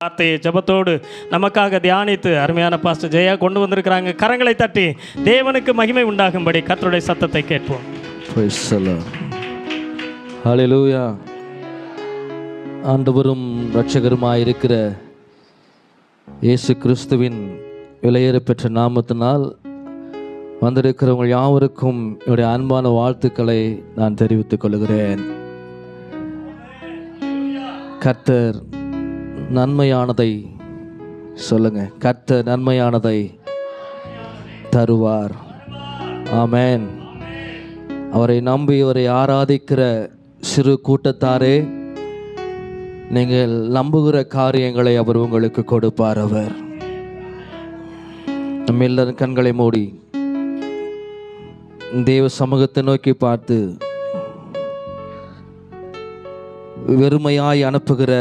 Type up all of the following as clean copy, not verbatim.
வார்த்தையை ஜெபத்தோடு நமக்காக தியானித்து அருமையான பாஸ்டர் ஜெயா கொண்டு வந்திருக்கிறாங்க. கரங்களை தட்டி தேவனுக்கு மகிமை உண்டாகும்படி கர்த்தருடைய சத்தத்தை கேட்போம். Praise the Lord. Hallelujah. ஆண்டவரும் இரட்சகருமாயிருக்கிற இயேசு கிறிஸ்துவின் விலையேறப்பெற்ற நாமத்தினால் வந்திருக்கிறவங்க யாவருக்கும் என்னுடைய அன்பான வாழ்த்துக்களை நான் தெரிவித்துக் கொள்கிறேன். கர்த்தர் நன்மையானதை சொல்லுங்க, கர்த்தர் நன்மையானதை தருவார். ஆமென். அவரை நம்பி அவரை ஆராதிக்கிற சிறு கூட்டத்தாரே, நீங்கள் நம்புகிற காரியங்களை அவர் உங்களுக்கு கொடுப்பார். அவர் நம்ம எல்லாரும் கண்களை மூடி தேவ சமூகத்தை நோக்கி பார்த்து, வெறுமையாய் அனுப்புகிற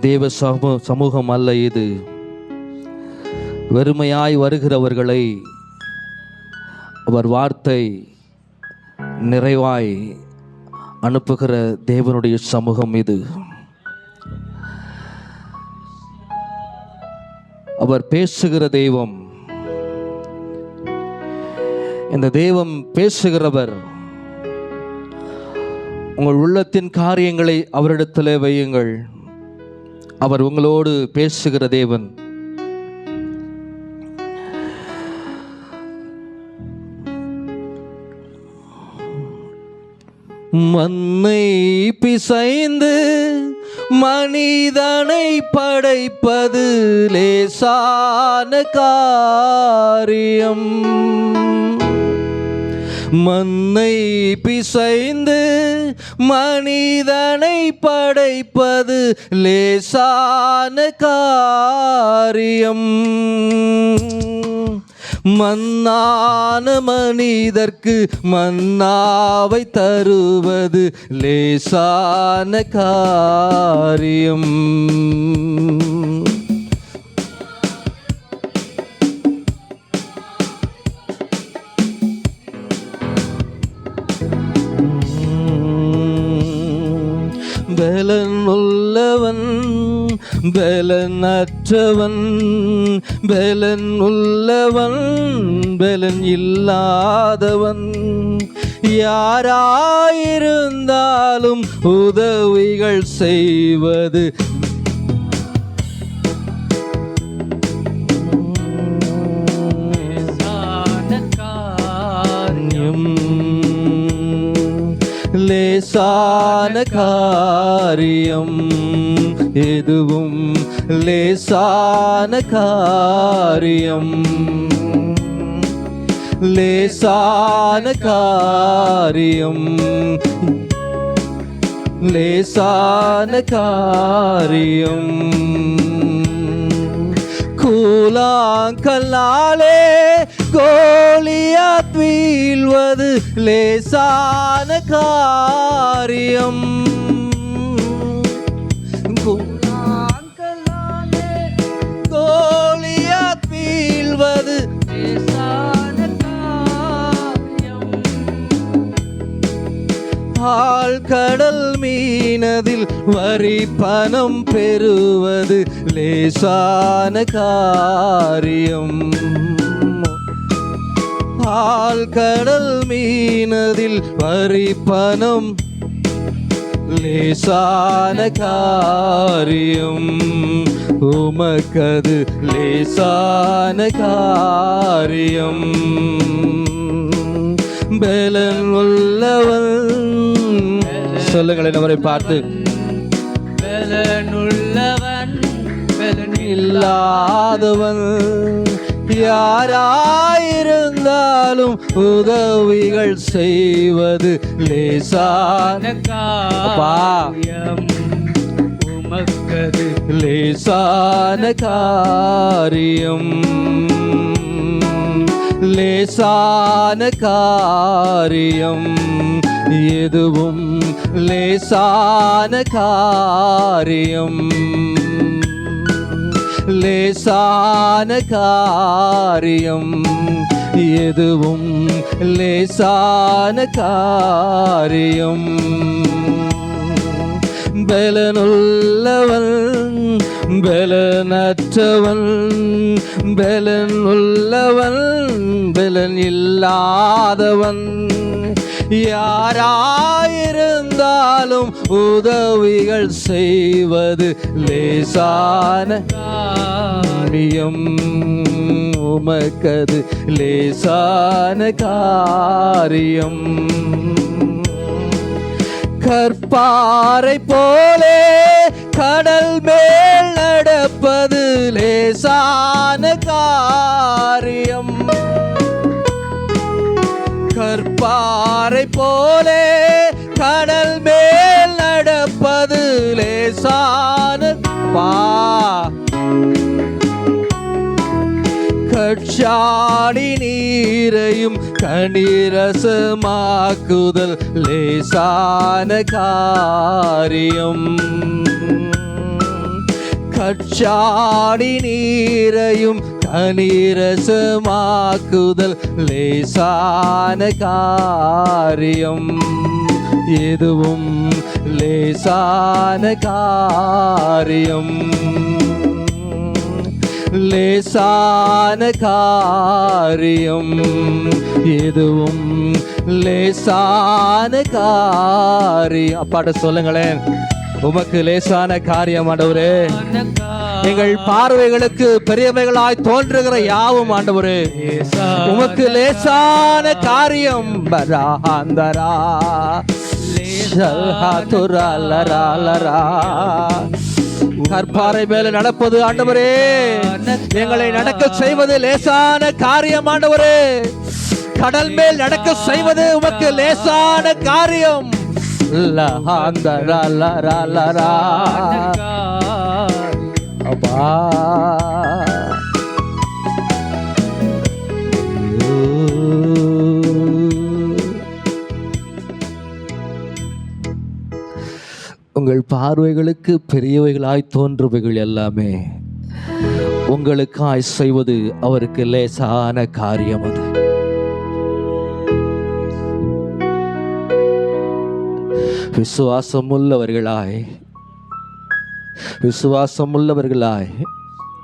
தேவ சமூகம் அல்ல இது. வெறுமையாய் வருகிறவர்களை அவர் வார்த்தை நிறைவாய் அனுப்புகிற தேவனுடைய சமூகம் இது. அவர் பேசுகிற தெய்வம். இந்த தெய்வம் பேசுகிறவர். உங்கள் உள்ளத்தின் காரியங்களை அவரிடத்தில் வையுங்கள். அவர் உங்களோடு பேசுகிற தேவன். மண்ணை பிசைந்து மனிதனை படைப்பது லேசான காரியம். மண்ணை பிசைந்து மனிதனை படைப்பது லேசான காரியம். மன்னான மனிதர்க்கு மன்னாவை தருவது லேசான காரியம். பலன் உள்ளவன் பலனற்றவன், பலன் உள்ளவன் பலன் இல்லாதவன், யாராயிருந்தாலும் உதவிகள் செய்வது லேசான காரியம். எதுவும் லேசான காரியம். லேசான காரியம். லேசான காரியம். கூழாங்கல்லாலே கோலியாத் வீழ்வது லேசான காரியம். கூழாங்கல்லாலே கோலியாத் வீழ்வது லேசான காரியம். ஆழ்கடல் மீனதில் வரி பணம் பெறுவது லேசான காரியம். ஆழ்கடல் மீனதில் வரி பணம் லேசான காரியம். உமக்கது லேசான காரியம். பலன் உள்ளவன் சொல்லுங்களேன் அவரை பார்த்து, பலன் உள்ளவன் பலன் இல்லாதவன், யாராயிருந்தாலும் உதவிகள் செய்வது லேசான காரியம். உமக்கது லேசான காரியம். லேசான காரியம். எதுவும் லேசான காரியம். லேசான காரியம். எதுவும் லேசான காரியம். பலனுள்ளவன் பலனற்றவன் பலன் உள்ளவன் பலன் இல்லாதவன் யாராயிருந்தாலும் உதவிகள் செய்வது லேசான காரியம். உமக்கது லேசான காரியம். கற்பாறை போலே கடல் மேல் நடப்பது லேசான காரியம். கற்பாறை போலே கடல் மேல் நடப்பது லேசான கட்சாடி நீரையும் கனிரசமாக்குதல் லேசான காரியம். கட்சாடி நீரையும் கனிரசமாக்குதல் லேசான காரியம். எதுவும் லேசான காரியம். லேசான காரியம். எதுவும் லேசான காரியம். அப்பாட்ட சொல்லுங்களேன், உமக்கு லேசான காரியம் ஆண்டவரே. எங்கள் பார்வைகளுக்கு பெரியவைகளாய் தோன்றுகிற யாவும் ஆண்டவரே உமக்கு லேசான காரியம். பராந்தரா கற்பாறை மேல நடப்பது ஆண்டவரே எங்களை நடக்க செய்வது லேசான காரியம் ஆண்டவரே. கடல் மேல் நடக்க செய்வது உமக்கு லேசான காரியம். அப்பா உங்கள் பார்வைகளுக்கு பெரியவைகளாய் தோன்றுவைகள் எல்லாமே உங்களுக்காய் செய்வது அவருக்கு லேசான காரியம். அது விசுவாசமுள்ளவர்களாய்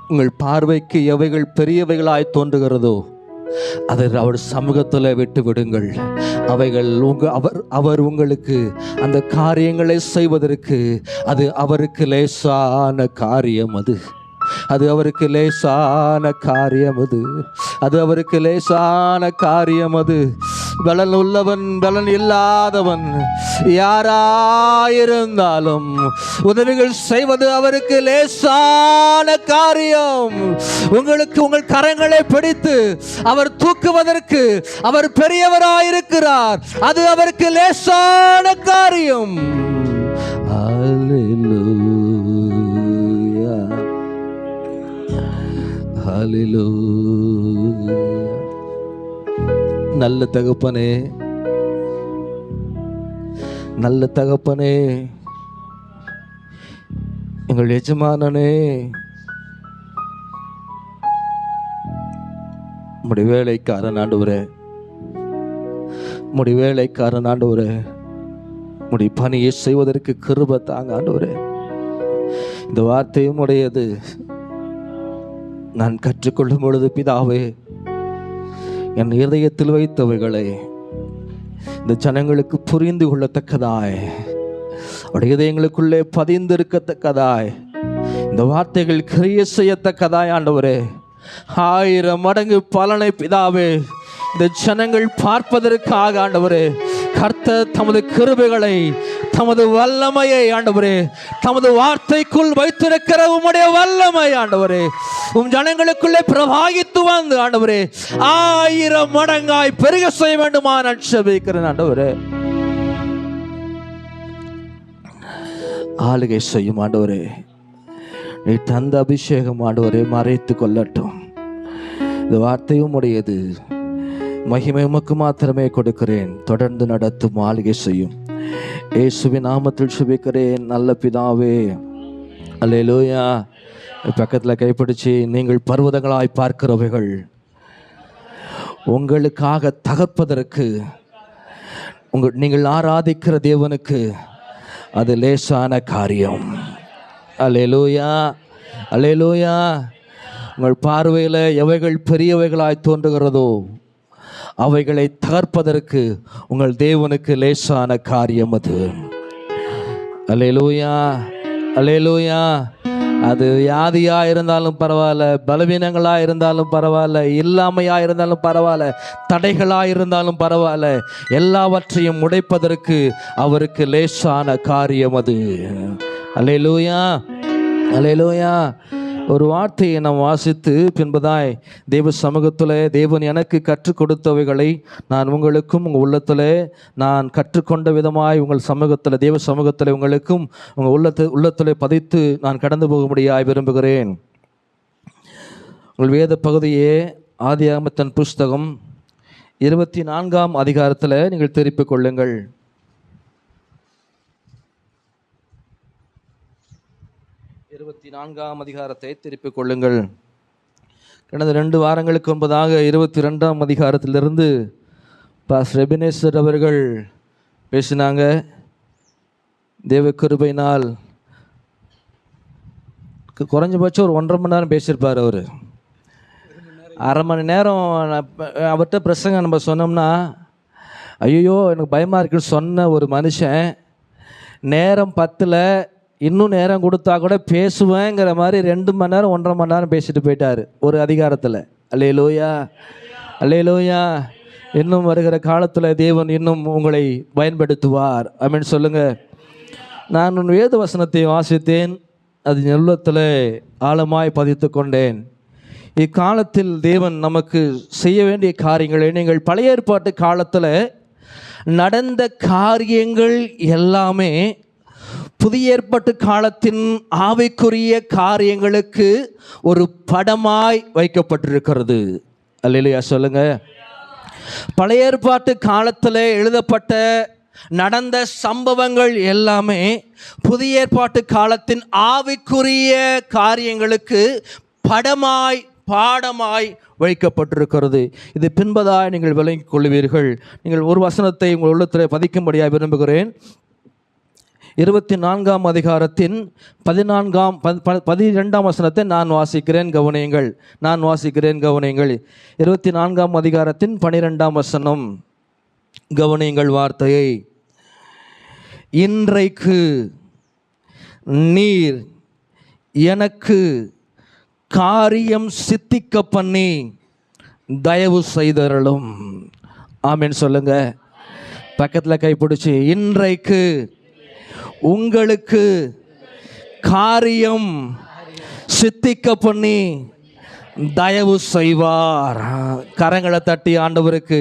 உங்கள் பார்வைக்கு எவைகள் பெரியவைகளாய் தோன்றுகிறதோ அதை அவர் சமூகத்தில் விட்டு விடுங்கள். அவைகள் அவர் உங்களுக்கு அந்த காரியங்களை செய்வதற்கு அது அவருக்கு லேசான காரியம். அது அவருக்கு லேசான காரியம். அது அவருக்கு லேசான காரியம். பலன் உள்ளவன் பலன் இல்லாதவன் யாராயிருந்தாலும் உதவிகள் செய்வது அவருக்கு லேசான காரியம். உங்களுக்கு உங்கள் கரங்களை பிடித்து அவர் தூக்குவதற்கு அவர் பெரியவராயிருக்கிறார். அது அவருக்கு லேசான காரியம். ஹல்லேலூயா, ஹல்லேலூயா. நல்ல தகப்பனே, நல்ல தகப்பனே, எங்கள் எஜமானனே, உம்முடைய வேலைக்காரன் ஆண்டவரே, உம்முடைய வேலைக்காரன் ஆண்டவரே, உம்முடைய பணியை செய்வதற்கு கிருபை தாங்க ஆண்டவரே. இந்த வார்த்தையும் உடையது நான் கற்றுக்கொள்ளும் பொழுது பிதாவே என் இதயத்தில் வைத்தவைகளை இந்த ஜனங்களுக்கு புரிந்து கொள்ளத்தக்கதாய் அவருடைய இதயங்களுக்குள்ளே பதிந்திருக்கத்தக்கதாய் இந்த வார்த்தைகள் கிரிய செய்யத்தக்கதாய் ஆண்டவரே 1000 மடங்கு பலனை பிதாவே இந்த ஜனங்கள் பார்ப்பதற்காக ஆண்டவரே கர்த்தர் தமது கிருபைகளை தமது வல்லமையை ஆண்டவரே தமது வார்த்தைக்குள் வைத்திருக்கிற உம்முடைய வல்லமை ஆண்டவரே உம் ஜனங்களுக்குள்ளே பிரவாகித்து வந்து ஆண்டவரே 1000 மடங்காய் பெருக செய்ய வேண்டுமா நான் ஜெபிக்கிறேன் ஆண்டவரே. ஆளுகை செய்யும் ஆண்டவரே, நீ தந்த அபிஷேகம் ஆண்டவரே மறைத்து கொள்ளட்டும். இந்த வார்த்தையும் உடையது, மகிமை உமக்கு மாத்திரமே கொடுக்கிறேன். தொடர்ந்து நடத்தும் ஆளுகை செய்யும். இயேசுவின் நாமத்தில் ஜெபிக்கிறேன் நல்ல பிதாவே, அல்லேலூயா. பக்கத்தில் கைப்பிடிச்சு, நீங்கள் பர்வதங்களாய் பார்க்கிறவைகள் உங்களுக்காக தகர்ப்பதற்கு நீங்கள் ஆராதிக்கிற தேவனுக்கு அது லேசான காரியம். அல்லேலூயா. அல்லேலூயா. உங்கள் பார்வையில் எவைகள் பெரியவைகளாய் தோன்றுகிறதோ அவைகளை தகர்ப்பதற்கு உங்கள் தேவனுக்கு லேசான காரியம் அது. அல்லேலூயா, அல்லேலூயா. அது வியாதியாக இருந்தாலும் பரவாயில்ல, பலவீனங்களாக இருந்தாலும் பரவாயில்ல, இல்லாமையாக இருந்தாலும் பரவாயில்ல, தடைகளாக இருந்தாலும் பரவாயில்ல, எல்லாவற்றையும் உடைப்பதற்கு அவருக்கு லேசான காரியம் அது. அல்லேலூயா, அல்லேலூயா. ஒரு வார்த்தையை நாம் வாசித்து பின்பதாய் தேவ சமூகத்தில் தேவன் எனக்கு கற்றுக் கொடுத்தவைகளை நான் உங்களுக்கும் உங்கள் உள்ளத்தில் நான் கற்றுக்கொண்ட விதமாய் உங்கள் சமூகத்தில் தேவ சமூகத்தில் உங்களுக்கும் உங்கள் உள்ளத்தில் பதித்து நான் கடந்து போக முடியாய் விரும்புகிறேன். உங்கள் வேத பகுதியே ஆதியாகமத்தின் புஸ்தகம் 24ஆம் அதிகாரத்தில் நீங்கள் திருப்பிக் கொள்ளுங்கள். 24ஆம் அதிகாரத்தை திருப்பிக் கொள்ளுங்கள். கடந்த 2 வாரங்களுக்கு முன்பதாக 22ஆம் அதிகாரத்திலிருந்து பாஸ்டர் எபினேசர் அவர்கள் பேசினாங்க. தேவ கிருபையினால் குறைஞ்சபட்சம் ஒரு 1.5 மணி நேரம் பேசியிருப்பார். அவர் 1/2 மணி நேரம் அவர்கிட்ட பிரசங்கம் நம்ம சொன்னோம்னா, ஐயோ எனக்கு பயமாக இருக்குன்னு சொன்ன ஒரு மனுஷன் நேரம் 10ல் இன்னும் நேரம் கொடுத்தா கூட பேசுவேங்கிற மாதிரி 2 மணி நேரம் 1.5 மணி நேரம் பேசிட்டு போயிட்டார் ஒரு அதிகாரத்தில். அல்லேலூயா, அல்லேலூயா. இன்னும் வருகிற காலத்தில் தேவன் இன்னும் உங்களை பயன்படுத்துவார். ஆமென் சொல்லுங்க. நான் உன் வேத வசனத்தை வாசித்தேன், அது உள்ளத்தில் ஆழமாய் பதித்து கொண்டேன். இக்காலத்தில் தேவன் நமக்கு செய்ய வேண்டிய காரியங்களை, நீங்கள் பழைய ஏற்பாட்டு காலத்தில் நடந்த காரியங்கள் எல்லாமே புதிய ஏற்பாட்டு காலத்தின் ஆவிக்குரிய காரியங்களுக்கு ஒரு படமாய் வைக்கப்பட்டிருக்கிறது. அல்லேலூயா சொல்லுங்க. பழைய ஏற்பாட்டு காலத்தில் எழுதப்பட்ட நடந்த சம்பவங்கள் எல்லாமே புதிய ஏற்பாட்டு காலத்தின் ஆவிக்குரிய காரியங்களுக்கு படமாய் பாடமாய் வைக்கப்பட்டிருக்கிறது. இது பின்பதாய் நீங்கள் விளங்கிக் கொள்வீர்கள். நீங்கள் ஒரு வசனத்தை உங்கள் உள்ளத்தில் பதிக்கும்படியாக விரும்புகிறேன். 24ஆம் அதிகாரத்தின் 12ஆம் வசனத்தை நான் வாசிக்கிறேன், கவனியுங்கள். நான் வாசிக்கிறேன், கவனியுங்கள். 24ஆம் அதிகாரத்தின் 12ஆம் வசனம், கவனியுங்கள் வார்த்தையை. இன்றைக்கு நீர் எனக்கு காரியம் சித்திக்க பண்ணி தயவு செய்தருளும். ஆமென் சொல்லுங்க. பக்கத்தில் கைப்பிடிச்சு, இன்றைக்கு உங்களுக்கு காரியம் சித்திக்க பண்ணி தயவு செய்வார். கரங்களை தட்டி ஆண்டவருக்கு,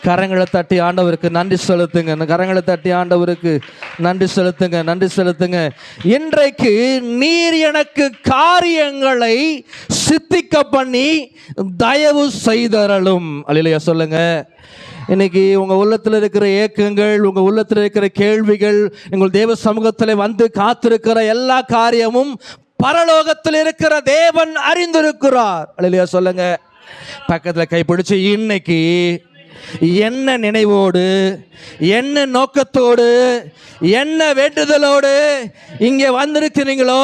கரங்களை தட்டி ஆண்டவருக்கு நன்றி செலுத்துங்க. கரங்களை தட்டி ஆண்டவருக்கு நன்றி செலுத்துங்க, நன்றி செலுத்துங்க. இன்றைக்கு நீர் எனக்கு காரியங்களை சித்திக்க பண்ணி தயவு செய்தருளும். அல்லேலூயா சொல்லுங்க. இன்னைக்கு உங்கள் உள்ளத்தில் இருக்கிற ஏக்கங்கள், உங்கள் உள்ளத்தில் இருக்கிற கேள்விகள், உங்கள் தேவ சமூகத்தில் வந்து காத்திருக்கிற எல்லா காரியமும் பரலோகத்தில் இருக்கிற தேவன் அறிந்திருக்கிறார். அல்லேலூயா சொல்லுங்க. பக்கத்தில் கைப்பிடிச்சு, இன்னைக்கு என்ன நினைவோடு, என்ன நோக்கத்தோடு, என்ன வேண்டுதலோடு இங்கே வந்திருக்கிறீங்களோ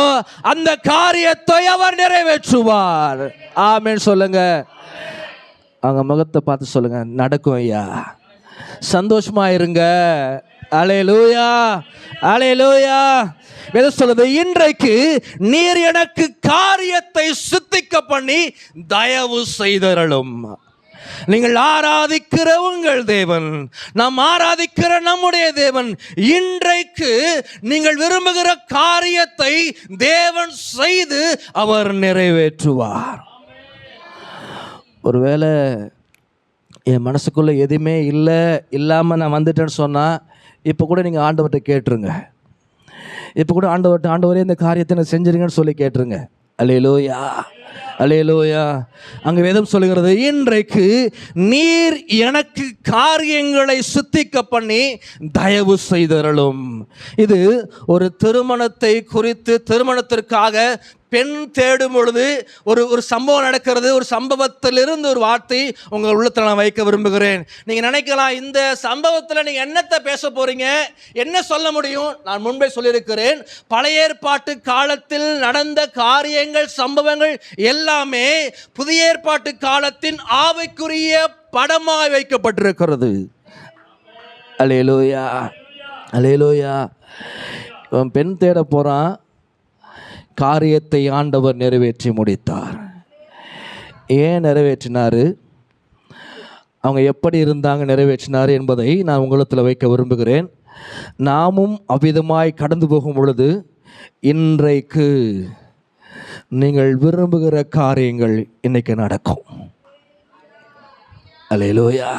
அந்த காரியத்தை அவர் நிறைவேற்றுவார். ஆமென் சொல்லுங்க. அவங்க முகத்தை பார்த்து சொல்லுங்க, நடக்கும் ஐயா, சந்தோஷமா இருங்க. அல்லேலூயா, அல்லேலூயா. எது சொல்லுது? இன்றைக்கு நீர் எனக்கு காரியத்தை சித்திக்க பண்ணி தயவு செய்தருளும். நீங்கள் ஆராதிக்கிற உங்கள் தேவன், நாம் ஆராதிக்கிற நம்முடைய தேவன், இன்றைக்கு நீங்கள் விரும்புகிற காரியத்தை தேவன் செய்து அவர் நிறைவேற்றுவார். ஒருவேளை என் மனசுக்குள்ளே எதுவுமே இல்லாமல் நான் வந்துட்டேன்னு சொன்னால், இப்போ கூட நீங்கள் ஆண்டவர்கிட்ட கேட்டுருங்க. இப்போ கூட ஆண்டவரே இந்த காரியத்தை நான் செஞ்சிருங்கன்னு சொல்லி கேட்டுருங்க. அல்லேலூயா. அல்லேலூயா. அங்க வேதம் சொல்லுகிறது, இன்றைக்கு நீர் எனக்கு காரியங்களை சித்திக்க பண்ணி தயவு செய்தருளும். இது ஒரு திருமணத்தை குறித்து, திருமணத்திற்காக பெண் தேடும் பொழுது ஒரு சம்பவம் நடக்கிறது. ஒரு சம்பவத்திலிருந்து ஒரு வார்த்தை உங்கள் உள்ளத்தில் நான் வைக்க விரும்புகிறேன். நீங்கள் நினைக்கலாம், இந்த சம்பவத்தில் நீங்கள் என்னத்தை பேச போறீங்க, என்ன சொல்ல முடியும்? நான் முன்பே சொல்லியிருக்கிறேன், பழைய ஏற்பாட்டு காலத்தில் நடந்த காரியங்கள், சம்பவங்கள் எல்லாமே புதிய ஏற்பாட்டு காலத்தின் ஆவிக்குரிய படமாய் வைக்கப்பட்டிருக்கிறது. அல்லேலூயா, அல்லேலூயா. இவன் பெண் தேட போறான், காரியத்தை ஆண்டவர் நிறைவேற்றி முடித்தார். ஏன் நிறைவேற்றினார், அவங்க எப்படி இருந்தாங்க நிறைவேற்றினார் என்பதை நான் உங்களிடத்தில் வைக்க விரும்புகிறேன். நாமும் அவ்விதமாய் கடந்து போகும் பொழுது இன்றைக்கு நீங்கள் விரும்புகிற காரியங்கள் இன்னைக்கு நடக்கும். அல்லேலூயா.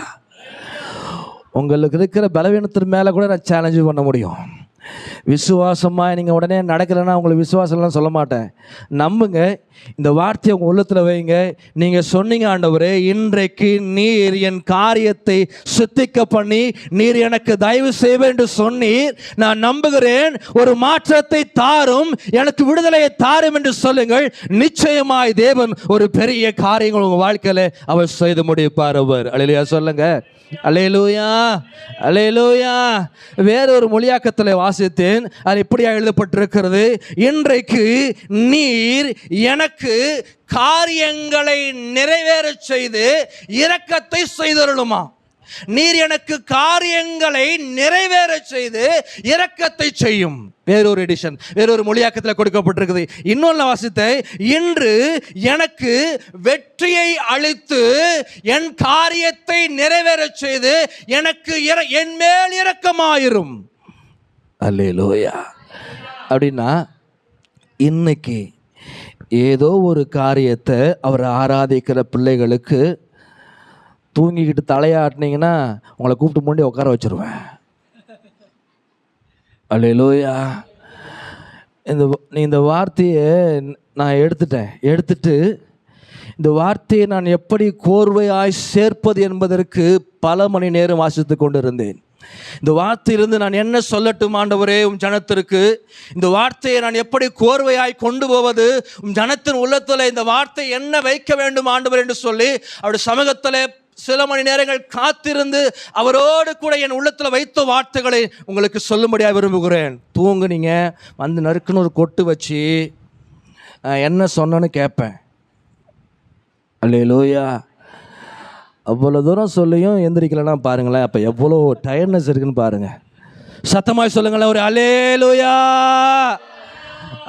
உங்களுக்கு இருக்கிற பலவீனத்தின் மேலே கூட நான் சேலஞ்சு பண்ண முடியும். விசுவாசமாக நீங்கள் உடனே நடக்கலைன்னா உங்களுக்கு விசுவாசம்லாம் சொல்ல மாட்டேன். நம்புங்க, இந்த வார்த்தையை உங்கள் உள்ளத்தில் வைங்க. நீங்கள் சொன்னீங்க, ஆண்டவரே இன்றைக்கு நீர் என் காரியத்தை சித்திக்க பண்ணி நீர் எனக்கு தயவு செய்வேன் என்று சொன்னீர். நான் நம்புகிறேன், ஒரு மாற்றத்தை தாரும், எனக்கு விடுதலையை தாரும் என்று சொல்லுங்கள். நிச்சயமாய் தேவன் ஒரு பெரிய காரியங்கள் உங்கள் வாழ்க்கையில் அவர் செய்து முடிப்பார். அவர் அல்லேலூயா சொல்லுங்க. அல்லேலூயா, அல்லேலூயா. வேறொரு மொழியாக்கத்தில் வாசித்தேன், அது இப்படியா எழுதப்பட்டிருக்கிறது, இன்றைக்கு நீர் எனக்கு காரியங்களை நிறைவேற செய்து இரக்கத்தை செய்தருளுமா. நீர் எனக்கு காரியங்களை நிறைவேற செய்து இரக்கத்தை செய்யும். வேறொரு எடிஷன், வேறொரு மொழியாக்கத்தில் கொடுக்கப்பட்டிருக்குது. இன்னொன்று வாசித்த, இன்று எனக்கு வெற்றியை அளித்து என் காரியத்தை நிறைவேற செய்து எனக்கு என் மேல் இரக்கமாயிரும். அல்லேலூயா. அப்படின்னா இன்னைக்கு ஏதோ ஒரு காரியத்தை அவர் ஆராதிக்கிற பிள்ளைகளுக்கு தூங்கிக்கிட்டு தலையாட்டினீங்கன்னா உங்களை கூப்பிட்டு முன்னாடி உட்கார வச்சிருவேன். அல்லேலூயா. இந்த வார்த்தையை நான் எடுத்துட்டு இந்த வார்த்தையை நான் எப்படி கோர்வையாய் சேர்ப்பது என்பதற்கு பல மணி நேரம் வாசித்து கொண்டு இருந்தேன். இந்த வார்த்தையிலிருந்து நான் என்ன சொல்லட்டும் ஆண்டவரே உம் ஜனத்திற்கு, இந்த வார்த்தையை நான் எப்படி கோர்வையாய் கொண்டு போவது, உம் ஜனத்தின் உள்ளத்தில் இந்த வார்த்தை என்ன வைக்க வேண்டும் ஆண்டவர் என்று சொல்லி அவருடைய சமூகத்தில் சில மணி நேரங்கள் காத்திருந்து அவரோடு கூட என் உள்ளத்தில் வைத்த வார்த்தைகளை உங்களுக்கு சொல்லும்படியாக விரும்புகிறேன். தூங்குனீங்க, வந்து நறுக்குன்னு ஒரு கொட்டு வச்சு என்ன சொன்னேன்னு கேட்பேன். அல்லேலூயா. அவ்வளோ தூரம் சொல்லியும் எந்திரிக்கலன்னா பாருங்களேன், அப்போ எவ்வளோ டயர்ட்னஸ் இருக்குன்னு பாருங்க. சத்தமாய் சொல்லுங்களேன் ஒரு அல்லேலூயா,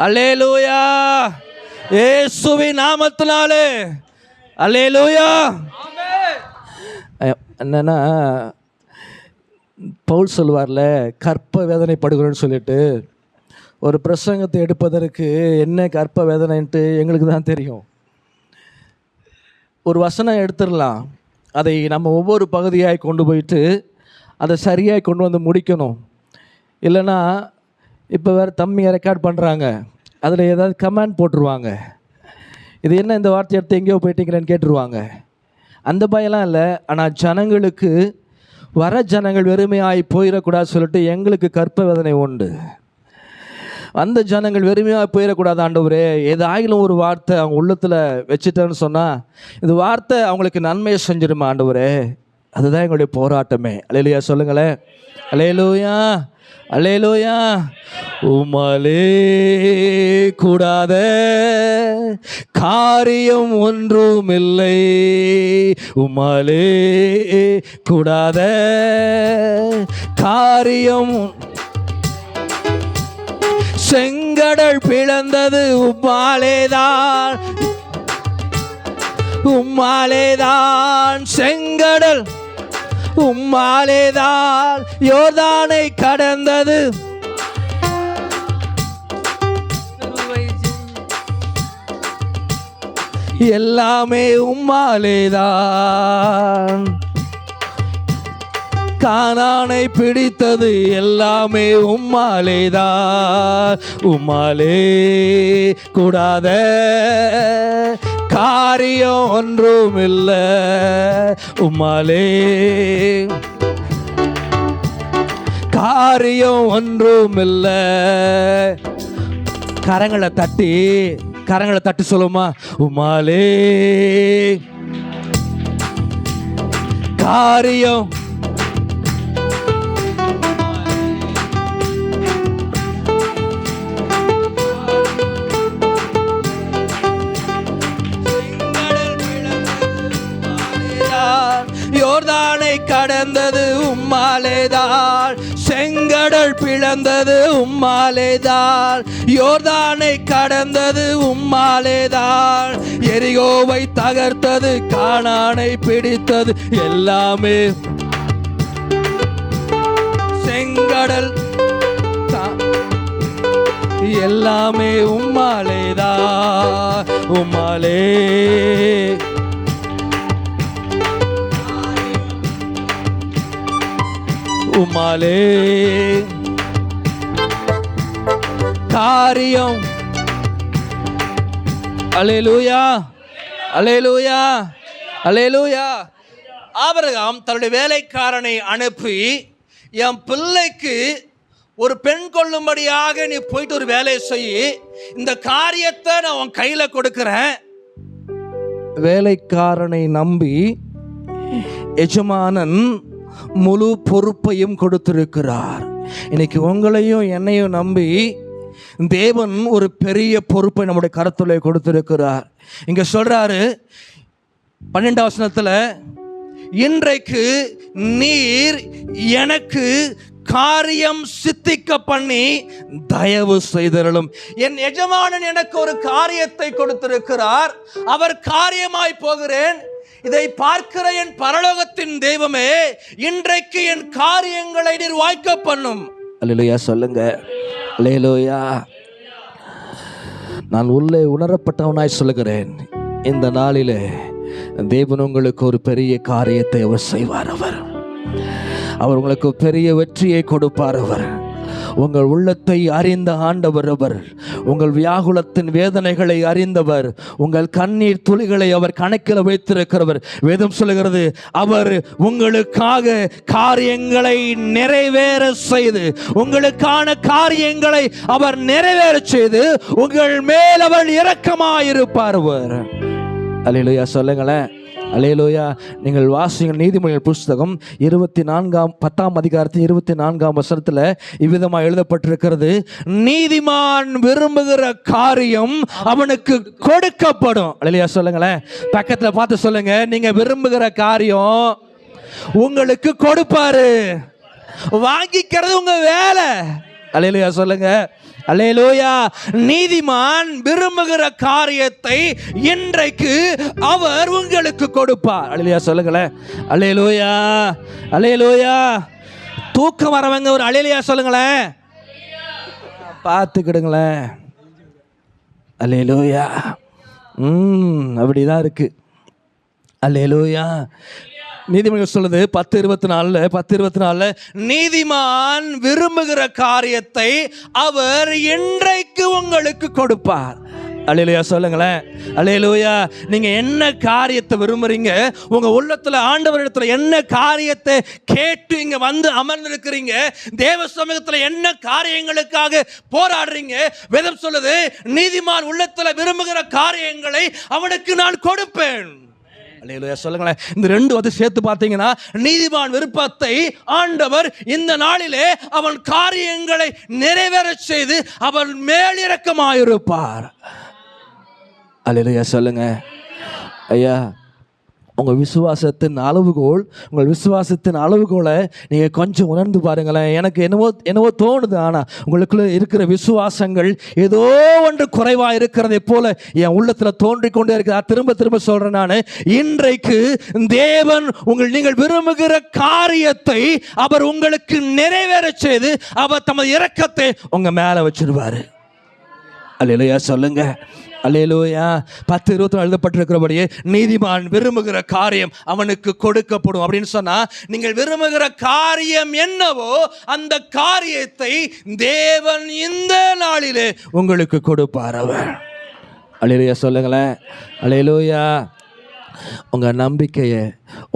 அல்லேலூயா. இயேசுவின் நாமத்தினாலே அல்லேலூயா. என்னன்னா பவுல் சொல்வார்ல, கற்ப வேதனை படுகிறேன்னு சொல்லிட்டு, ஒரு பிரசங்கத்தை எடுப்பதற்கு என்ன கற்ப வேதனைன்ட்டு எங்களுக்கு தான் தெரியும். ஒரு வசனம் எடுத்துடலாம், அதை நம்ம ஒவ்வொரு பகுதியாக கொண்டு போயிட்டு அதை சரியாக கொண்டு வந்து முடிக்கணும். இல்லைன்னா இப்போ வேறு தம்மியை ரெக்கார்ட் பண்ணுறாங்க, அதில் ஏதாவது கமெண்ட் போட்டுருவாங்க, இது என்ன இந்த வார்த்தை எடுத்து எங்கேயோ போயிட்டீங்களேன்னு கேட்டுருவாங்க. அந்த பயம்லாம் இல்லை. ஆனால் ஜனங்களுக்கு, வர ஜனங்கள் வெறுமையாகி போயிடக்கூடாது சொல்லிட்டு எங்களுக்கு கற்ப வேதனை உண்டு. அந்த ஜனங்கள் வெறுமையாக போயிடக்கூடாது ஆண்டவரே, ஏதாயிலும் ஒரு வார்த்தை அவங்க உள்ளத்தில் வச்சுட்டேன்னு சொன்னால் இந்த வார்த்தை அவங்களுக்கு நன்மையை செஞ்சிருமா ஆண்டவரே. அதுதான் எங்களுடைய போராட்டமே. அல்லேலூயா சொல்லுங்களேன். அல்லேலூயா, அல்லேலூயா. உம்மாலே கூடாத காரியம் ஒன்றும் இல்லை, உம்மாலே கூடாத காரியம். செங்கடல் பிளந்தது உம்மாலேதான், உம்மாலேதான். செங்கடல் உம்மாலேதான் யோர்தானை கடந்தது. எல்லாமே உம்மாலேதான். கானானை பிடித்தது எல்லாமே உம்மாலேதான். உம்மாலே கூடாத காரியம் ஒன்றும் இல்லை உம்மாலே, காரியம் ஒன்றும் இல்லை. கரங்களை தட்டி சொல்லுமா, உம்மாலே காரியம் யோர்தானை கடந்தது உம்மாலேதான், செங்கடல் பிளந்தது உம்மாலேதான். யோர்தானை கடந்தது உம்மாலேதான், எரிகோவை தகர்த்தது, கானானை பிடித்தது, எல்லாமே செங்கடல் எல்லாமே உம்மாலேதான். உம்மாலே உம்மாலே காரியம். அல்லேலூயா, அல்லேலூயா, அல்லேலூயா. ஆபிரகாம் தன்னுடைய வேலைக்காரனை அனுப்பி, என் பிள்ளைக்கு ஒரு பெண் கொள்ளும்படியாக நீ போயிட்டு ஒரு வேலையை செய்ய, இந்த காரியத்தை நான் உன் கையில் கொடுக்கிறேன். வேலைக்காரனை நம்பி எஜமானன் முழு பொறுப்பையும் கொடுத்திருக்கிறார். இன்னைக்கு உங்களையும் என்னையும் நம்பி தேவன் ஒரு பெரிய பொறுப்பை நம்முடைய கருத்துல கொடுத்திருக்கிறார். இங்க சொல்றாரு 12ஆம் வசனத்துல, இன்றைக்கு நீர் எனக்கு காரியம் சித்திக்க பண்ணி தயவு செய்தருளும். என் எஜமானன் எனக்கு ஒரு காரியத்தை கொடுத்திருக்கிறார், அவர் காரியமாய் போகிறேன். இதை பார்க்கிற என் பரலோகத்தின் தெய்வமே, இன்றைக்கு என் காரியங்களை நீர் வாய்க்க பண்ணும். அல்லேலூயா சொல்லுங்க, அல்லேலூயா. நான் உள்ளே உணரப்பட்டவனாய் சொல்லுகிறேன், இந்த நாளிலே தேவன் உங்களுக்கு ஒரு பெரிய காரியத்தை அவர் செய்வார். அவர் உங்களுக்கு பெரிய வெற்றியை கொடுப்பார். உங்கள் உள்ளத்தை அறிந்த ஆண்டவர் அவர். உங்கள் வியாகுலத்தின் வேதனைகளை அறிந்தவர். உங்கள் கண்ணீர் துளிகளை அவர் கணக்கில் வைத்திருக்கிறவர். வேதம் சொல்லுகிறது, அவர் உங்களுக்காக காரியங்களை நிறைவேற செய்து, உங்களுக்கான காரியங்களை அவர் நிறைவேற செய்து உங்கள் மேல் அவர் இரக்கமாயிருப்பார். அல்லேலூயா சொல்லுங்களேன், அல்லேலூயா. நீங்கள் வாசிங்கள் நீதிமொழிகள் புஸ்தகம் 10ஆம் அதிகாரத்தின் 24ஆம் வசனத்தில் இவ்விதமாக எழுதப்பட்டிருக்கிறது, நீதிமான் விரும்புகிற காரியம் அவனுக்கு கொடுக்கப்படும். அல்லேலூயா சொல்லுங்களேன், பக்கத்தில் பார்த்து சொல்லுங்க, நீங்க விரும்புகிற காரியம் உங்களுக்கு கொடுப்பாரு. வாங்கிக்கிறது உங்க வேலை. அல்லேலூயா சொல்லுங்க, அல்லேலூயா. நீதிமான் விரும்புகிற காரியத்தை இன்றைக்கு அவர் உங்களுக்கு கொடுப்பார். அல்லேலூயா சொல்லுங்களேன், அல்லேலூயா, அல்லேலூயா. தூக்கம் வரவங்க ஒரு அல்லேலூயா சொல்லுங்களேன், பார்த்துக்கிடுங்களேன். அல்லேலூயா. அப்படிதான் இருக்கு. அல்லேலூயா. நீதிமொழிகள் சொல்லுது 10:24 நீதிமான் விரும்புகிற காரியத்தை அவர் இன்றைக்கு உங்களுக்கு கொடுப்பார். அல்லேலூயா சொல்லுங்களேன், அல்லேலூயா. நீங்க என்ன காரியத்தை விரும்புறீங்க, உங்க உள்ளத்துல ஆண்டவரிடத்துல என்ன காரியத்தை கேட்டு இங்க வந்து அமர்ந்திருக்கிறீங்க, தேவ சமூகத்துல என்ன காரியங்களுக்காக போராடுறீங்க, வேதம் சொல்லுது, நீதிமான் உள்ளத்துல விரும்புகிற காரியங்களை அவனுக்கு நான் கொடுப்பேன். அல்லேலூயா சொல்லுங்களேன். இந்த ரெண்டு வந்து சேர்த்து பார்த்தீங்கன்னா, நீதிமான் விருப்பத்தை ஆண்டவர் இந்த நாளிலே அவன் காரியங்களை நிறைவேற செய்து அவன் மேலிரக்கமாயிருப்பார். அல்லேலூயா சொல்லுங்க. ஐயா, உங்கள் விசுவாசத்தின் அளவுகோலை நீங்கள் கொஞ்சம் உணர்ந்து பாருங்களேன். எனக்கு என்னவோ தோணுது, ஆனால் உங்களுக்குள்ள இருக்கிற விசுவாசங்கள் ஏதோ ஒன்று குறைவாக இருக்கிறதை போல என் உள்ளத்தில் தோன்றிக்கொண்டே இருக்கு. திரும்ப சொல்கிறேன், நான் இன்றைக்கு தேவன் நீங்கள் விரும்புகிற காரியத்தை அவர் உங்களுக்கு நிறைவேற செய்து அவர் தமது இரக்கத்தை உங்கள் மேலே வச்சிருவார். அல்லேலூயா சொல்லுங்க, அல்லேலூயா. 10:24 எழுதப்பட்டிருக்கிறபடியே நீதிமான் விரும்புகிற காரியம் அவனுக்கு கொடுக்கப்படும் அப்படின்னு சொன்னா, நீங்கள் விரும்புகிற காரியம் என்னவோ அந்த காரியத்தை தேவன் இந்த நாளிலே உங்களுக்கு கொடுப்பார் அவர். அல்லேலூயா சொல்லுங்களேன். அல்லேலூயா. உங்கள் நம்பிக்கையை,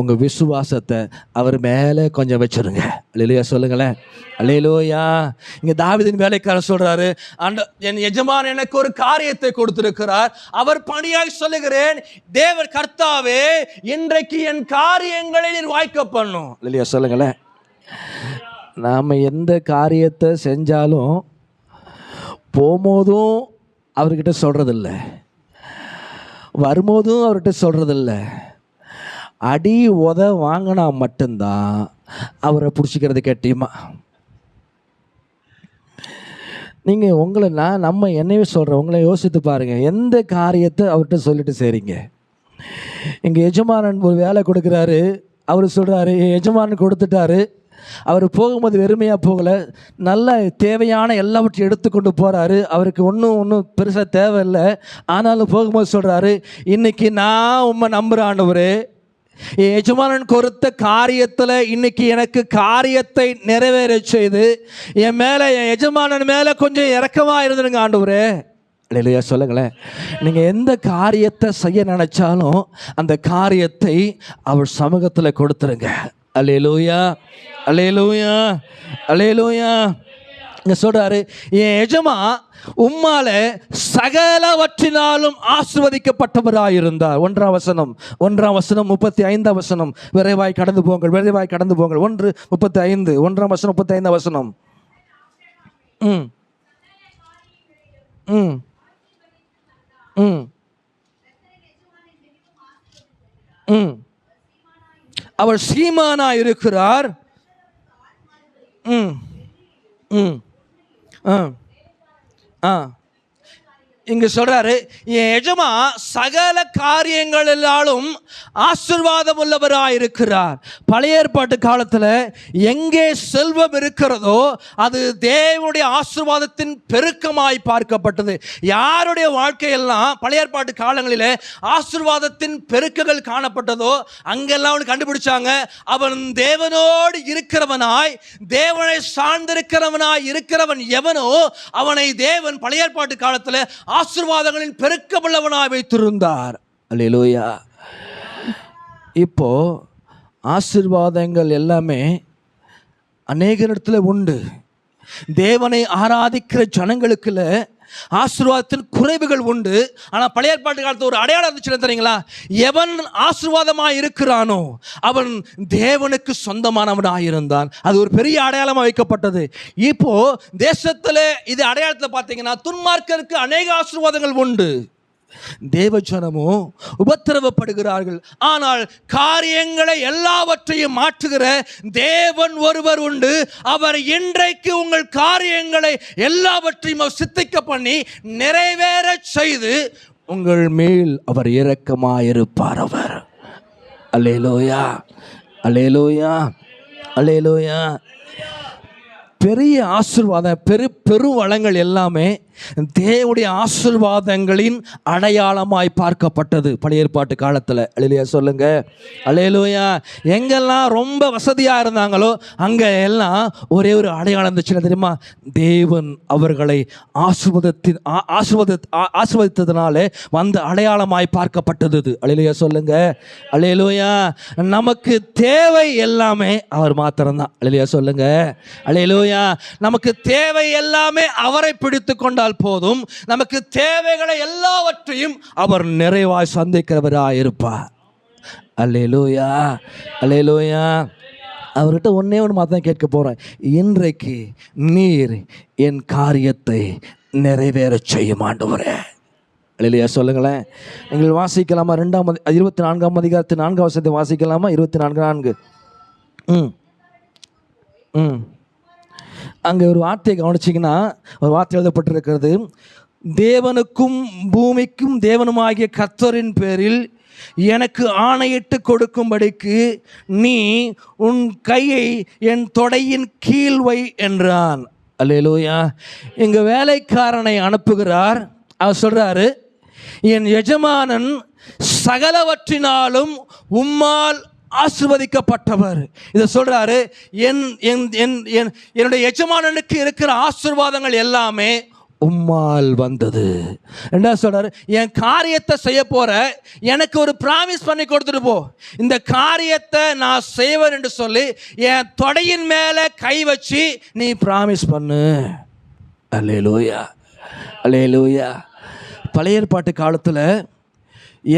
உங்கள் விசுவாசத்தை அவர் மேலே கொஞ்சம் வச்சுருங்க. அல்லேலூயா சொல்லுங்களேன். அல்லேலூயா. இங்கே தாவீதின் வேலைக்காரர் சொல்கிறாரு, என் எஜமான் எனக்கு ஒரு காரியத்தை கொடுத்திருக்கிறார், அவர் பணியாய் சொல்லுகிறேன், தேவர் கர்த்தாவே இன்றைக்கு என் காரியங்களை நீர் வாய்க்க பண்ணும். அல்லேலூயா சொல்லுங்களேன். நாம் எந்த காரியத்தை செஞ்சாலும் போகும்போதும் அவர்கிட்ட சொல்கிறதில்ல, வரும்போதும் அவர்கிட்ட சொல்கிறதில்ல. அடி உத வாங்கினா மட்டும்தான் அவரை பிடிச்சிக்கிறது கெட்டியமா. நீங்கள் உங்களை நம்ம என்னையே சொல்கிறேன், உங்களை யோசித்து பாருங்கள். எந்த காரியத்தை அவர்கிட்ட சொல்லிட்டு சரிங்க. எங்கள் எஜமானன் ஒரு வேலை கொடுக்குறாரு, அவர் சொல்கிறாரு என் எஜமானன் கொடுத்துட்டாரு, அவர் போகும்போது வெறுமையாக போகலை, நல்ல தேவையான எல்லாவற்றையும் எடுத்துக்கொண்டு போகிறாரு. அவருக்கு ஒன்றும் பெருசாக தேவையில்லை. ஆனாலும் போகும்போது சொல்கிறாரு, இன்றைக்கி நான் உண்மை நம்புகிறேன் ஆண்டவரே, என் எஜமானன் கொடுத்த காரியத்தில் இன்றைக்கி எனக்கு காரியத்தை நிறைவேற செய்து என் மேலே, என் எஜமானன் மேலே கொஞ்சம் இரக்கமாக இருந்துடுங்க ஆண்டவரே. அல்லேலூயா சொல்லுங்களேன். நீங்கள் எந்த காரியத்தை செய்ய நினச்சாலும் அந்த காரியத்தை அவர் சமூகத்தில் கொடுத்துருங்க. அல்லேலூயா, அல்லேலூயா, அல்லேலூயா. இங்கே சொல்கிறாரு, என் எஜமா உம்மால சகலவற்றினாலும் ஆசீர்வதிக்கப்பட்டவராயிருந்தார். 1ஆம் வசனம் 35ஆம் வசனம். விரைவாய் கடந்து போங்கள், விரைவாய் கடந்து போங்கள். 1:35, 1ஆம் வசனம் 35ஆம் வசனம். ம் ம் ம் ம் அவர் சீமானாய் இருக்கிறார். ம் ம் ஆ இங்கே சொல்கிறாரு, என் எஜமா சகல காரியங்களிலாலும் ஆசீர்வாதம் உள்ளவராக இருக்கிறார். பழைய ஏற்பாட்டு காலத்தில் எங்கே செல்வம் இருக்கிறதோ அது தேவனுடைய ஆசீர்வாதத்தின் பெருக்கமாய் பார்க்கப்பட்டது. யாருடைய வாழ்க்கையெல்லாம் பழைய ஏற்பாட்டு காலங்களில் ஆசீர்வாதத்தின் பெருக்குகள் காணப்பட்டதோ அங்கெல்லாம் அவனுக்கு கண்டுபிடிச்சாங்க, அவன் தேவனோடு இருக்கிறவனாய், தேவனை சார்ந்திருக்கிறவனாய் இருக்கிறவன் எவனோ அவனை தேவன் பழைய ஏற்பாட்டு காலத்தில் ஆசீர்வாதங்களின் பெருக்கமுள்ளவனாய் வைத்திருந்தார். அல்லேலூயா. இப்போ ஆசீர்வாதங்கள் எல்லாமே அநேக இடத்துல உண்டு. தேவனை ஆராதிக்கிற ஜனங்களுக்குள்ள ஆசீர்வாதத்தின் குறைவுகள் உண்டு. ஆனால் பழைய ஏற்பாட்டு காலத்தில் ஒரு அடையாளம் இருந்துச்சு தெரியுங்களா? எவன் ஆசீர்வாதமாக இருக்கிறானோ அவன் தேவனுக்கு சொந்தமானவனாக இருந்தான். அது ஒரு பெரிய அடையாளமாக வைக்கப்பட்டது. இப்போ தேசத்தில் இது அடையாளத்தில் பார்த்தீங்கன்னா துன்மார்க்கருக்கு அநேக ஆசீர்வாதங்கள் உண்டு. தேவஜனமோ உபத்திரவப்படுகிறார்கள். ஆனால் காரியங்களை எல்லாவற்றையும் மாற்றுகிற தேவன் ஒருவர் உண்டு. அவர் இன்றைக்கு உங்கள் காரியங்களை எல்லாவற்றையும் சித்திக்க பண்ணி நிறைவேற செய்து உங்கள் மேல் அவர் இரக்கமாயிருப்பார். அவர் அல்லேலூயா, அல்லேலூயா, அல்லேலூயா. பெரிய ஆசீர்வாதம், பெரும் வளங்கள் எல்லாமே தேவனுடைய ஆசீர்வாதங்களின் அடையாளமாய் பார்க்கப்பட்டது பழைய ஏற்பாட்டு காலத்தில். அல்லேலூயா சொல்லுங்க. அல்லேலூயா. எங்கெல்லாம் ரொம்ப வசதியாக இருந்தாங்களோ அங்கே எல்லாம் ஒரே ஒரு அடையாளம் இருந்துச்சு தெரியுமா? தேவன் அவர்களை ஆசீர்வதித்ததுனாலே வந்த அடையாளமாய் பார்க்கப்பட்டது. அல்லேலூயா சொல்லுங்க. அல்லேலூயா. நமக்கு தேவை எல்லாமே அவர் மாத்திரம்தான். அல்லேலூயா சொல்லுங்க. அல்லேலூயா. நமக்கு தேவை எல்லாமே அவரை பிடித்து கொண்டால் போதும். நமக்கு தேவைகளை எல்லாவற்றையும் அவர் நிறைவாய் சந்திக்கிறவராய் இருப்பார். அல்லேலூயா, அல்லேலூயா. அவர்கிட்ட ஒன்னே ஒன்று மாத்தான் கேட்க போறேன். இன்றைக்கு நீர் என் காரியத்தை நிறைவேற செய்யும் ஆண்டவரே. அல்லேலூயா சொல்லுங்களேன். நீங்கள் வாசிக்கலாமா? 24ஆம் அதிகாரத்து 4ஆம் வசனத்தை வாசிக்கலாமா? 24:4. அங்கே ஒரு வார்த்தையை கவனிச்சிங்கன்னா ஒரு வார்த்தை எழுதப்பட்டிருக்கிறது, தேவனுக்கும் பூமிக்கும் தேவனுமாகிய கர்த்தரின் பேரில் எனக்கு ஆணையிட்டு கொடுக்கும்படிக்கு நீ உன் கையை என் தொடையின் கீழ் வை என்றான். அல்லேலூயா. இங்கே வேலைக்காரனை அனுப்புகிறார். அவர் சொல்கிறாரு, என் எஜமானன் சகலவற்றினாலும் உம்மால் ஆசீர்வதிக்கப்பட்டவர். இதை சொல்றாரு. என்னுடைய எஜமானனுக்கு இருக்கிற ஆசீர்வாதங்கள் எல்லாமே உம்மால் வந்தது. என்ன சொல்றாரு? என் காரியத்தை செய்ய போற, எனக்கு ஒரு பிராமிஸ் பண்ணி கொடுத்துட்டு போ, இந்த காரியத்தை நான் செய்வேன் என்று சொல்லி என் தொடையின் மேலே கை வச்சு நீ பிராமிஸ் பண்ணு. அல்லேலூயா, அல்லேலூயா. பழைய ஏற்பாட்டு காலத்தில்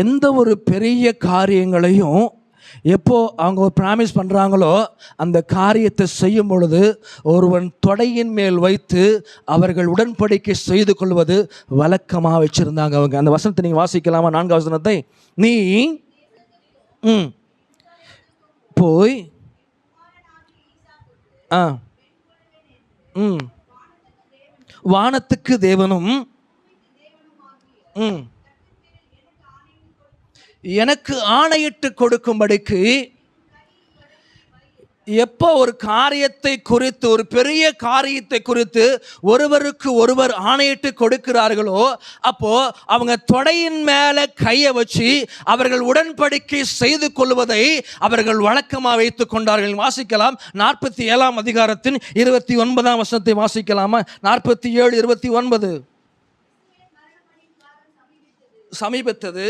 எந்த ஒரு பெரிய காரியங்களையும் எப்போ அவங்க ஒரு ப்ராமிஸ் பண்ணுறாங்களோ அந்த காரியத்தை செய்யும் பொழுது ஒருவன் தொடையின் மேல் வைத்து அவர்கள் உடன்படிக்கை செய்து கொள்வது வழக்கமாக வச்சுருந்தாங்க அவங்க. அந்த வசனத்தை நீங்கள் வாசிக்கலாமா? 4வது வசனத்தை. நீ போய் வானத்துக்கு தேவனும் எனக்கு ஆணையிட்டு கொடுக்கும்படிக்கு. எப்போ ஒரு காரியத்தை குறித்து, ஒரு பெரிய காரியத்தை குறித்து ஒருவருக்கு ஒருவர் ஆணையிட்டு கொடுக்கிறார்களோ அப்போ அவங்க தொடையின் மேலே கையை வச்சு அவர்கள் உடன்படிக்கை செய்து கொள்வதை அவர்கள் வழக்கமாக வைத்து கொண்டார்கள். வாசிக்கலாம் 47ஆம் அதிகாரத்தின் 29ஆம் வசனத்தை வாசிக்கலாமா? 47:29. சமீபத்தது,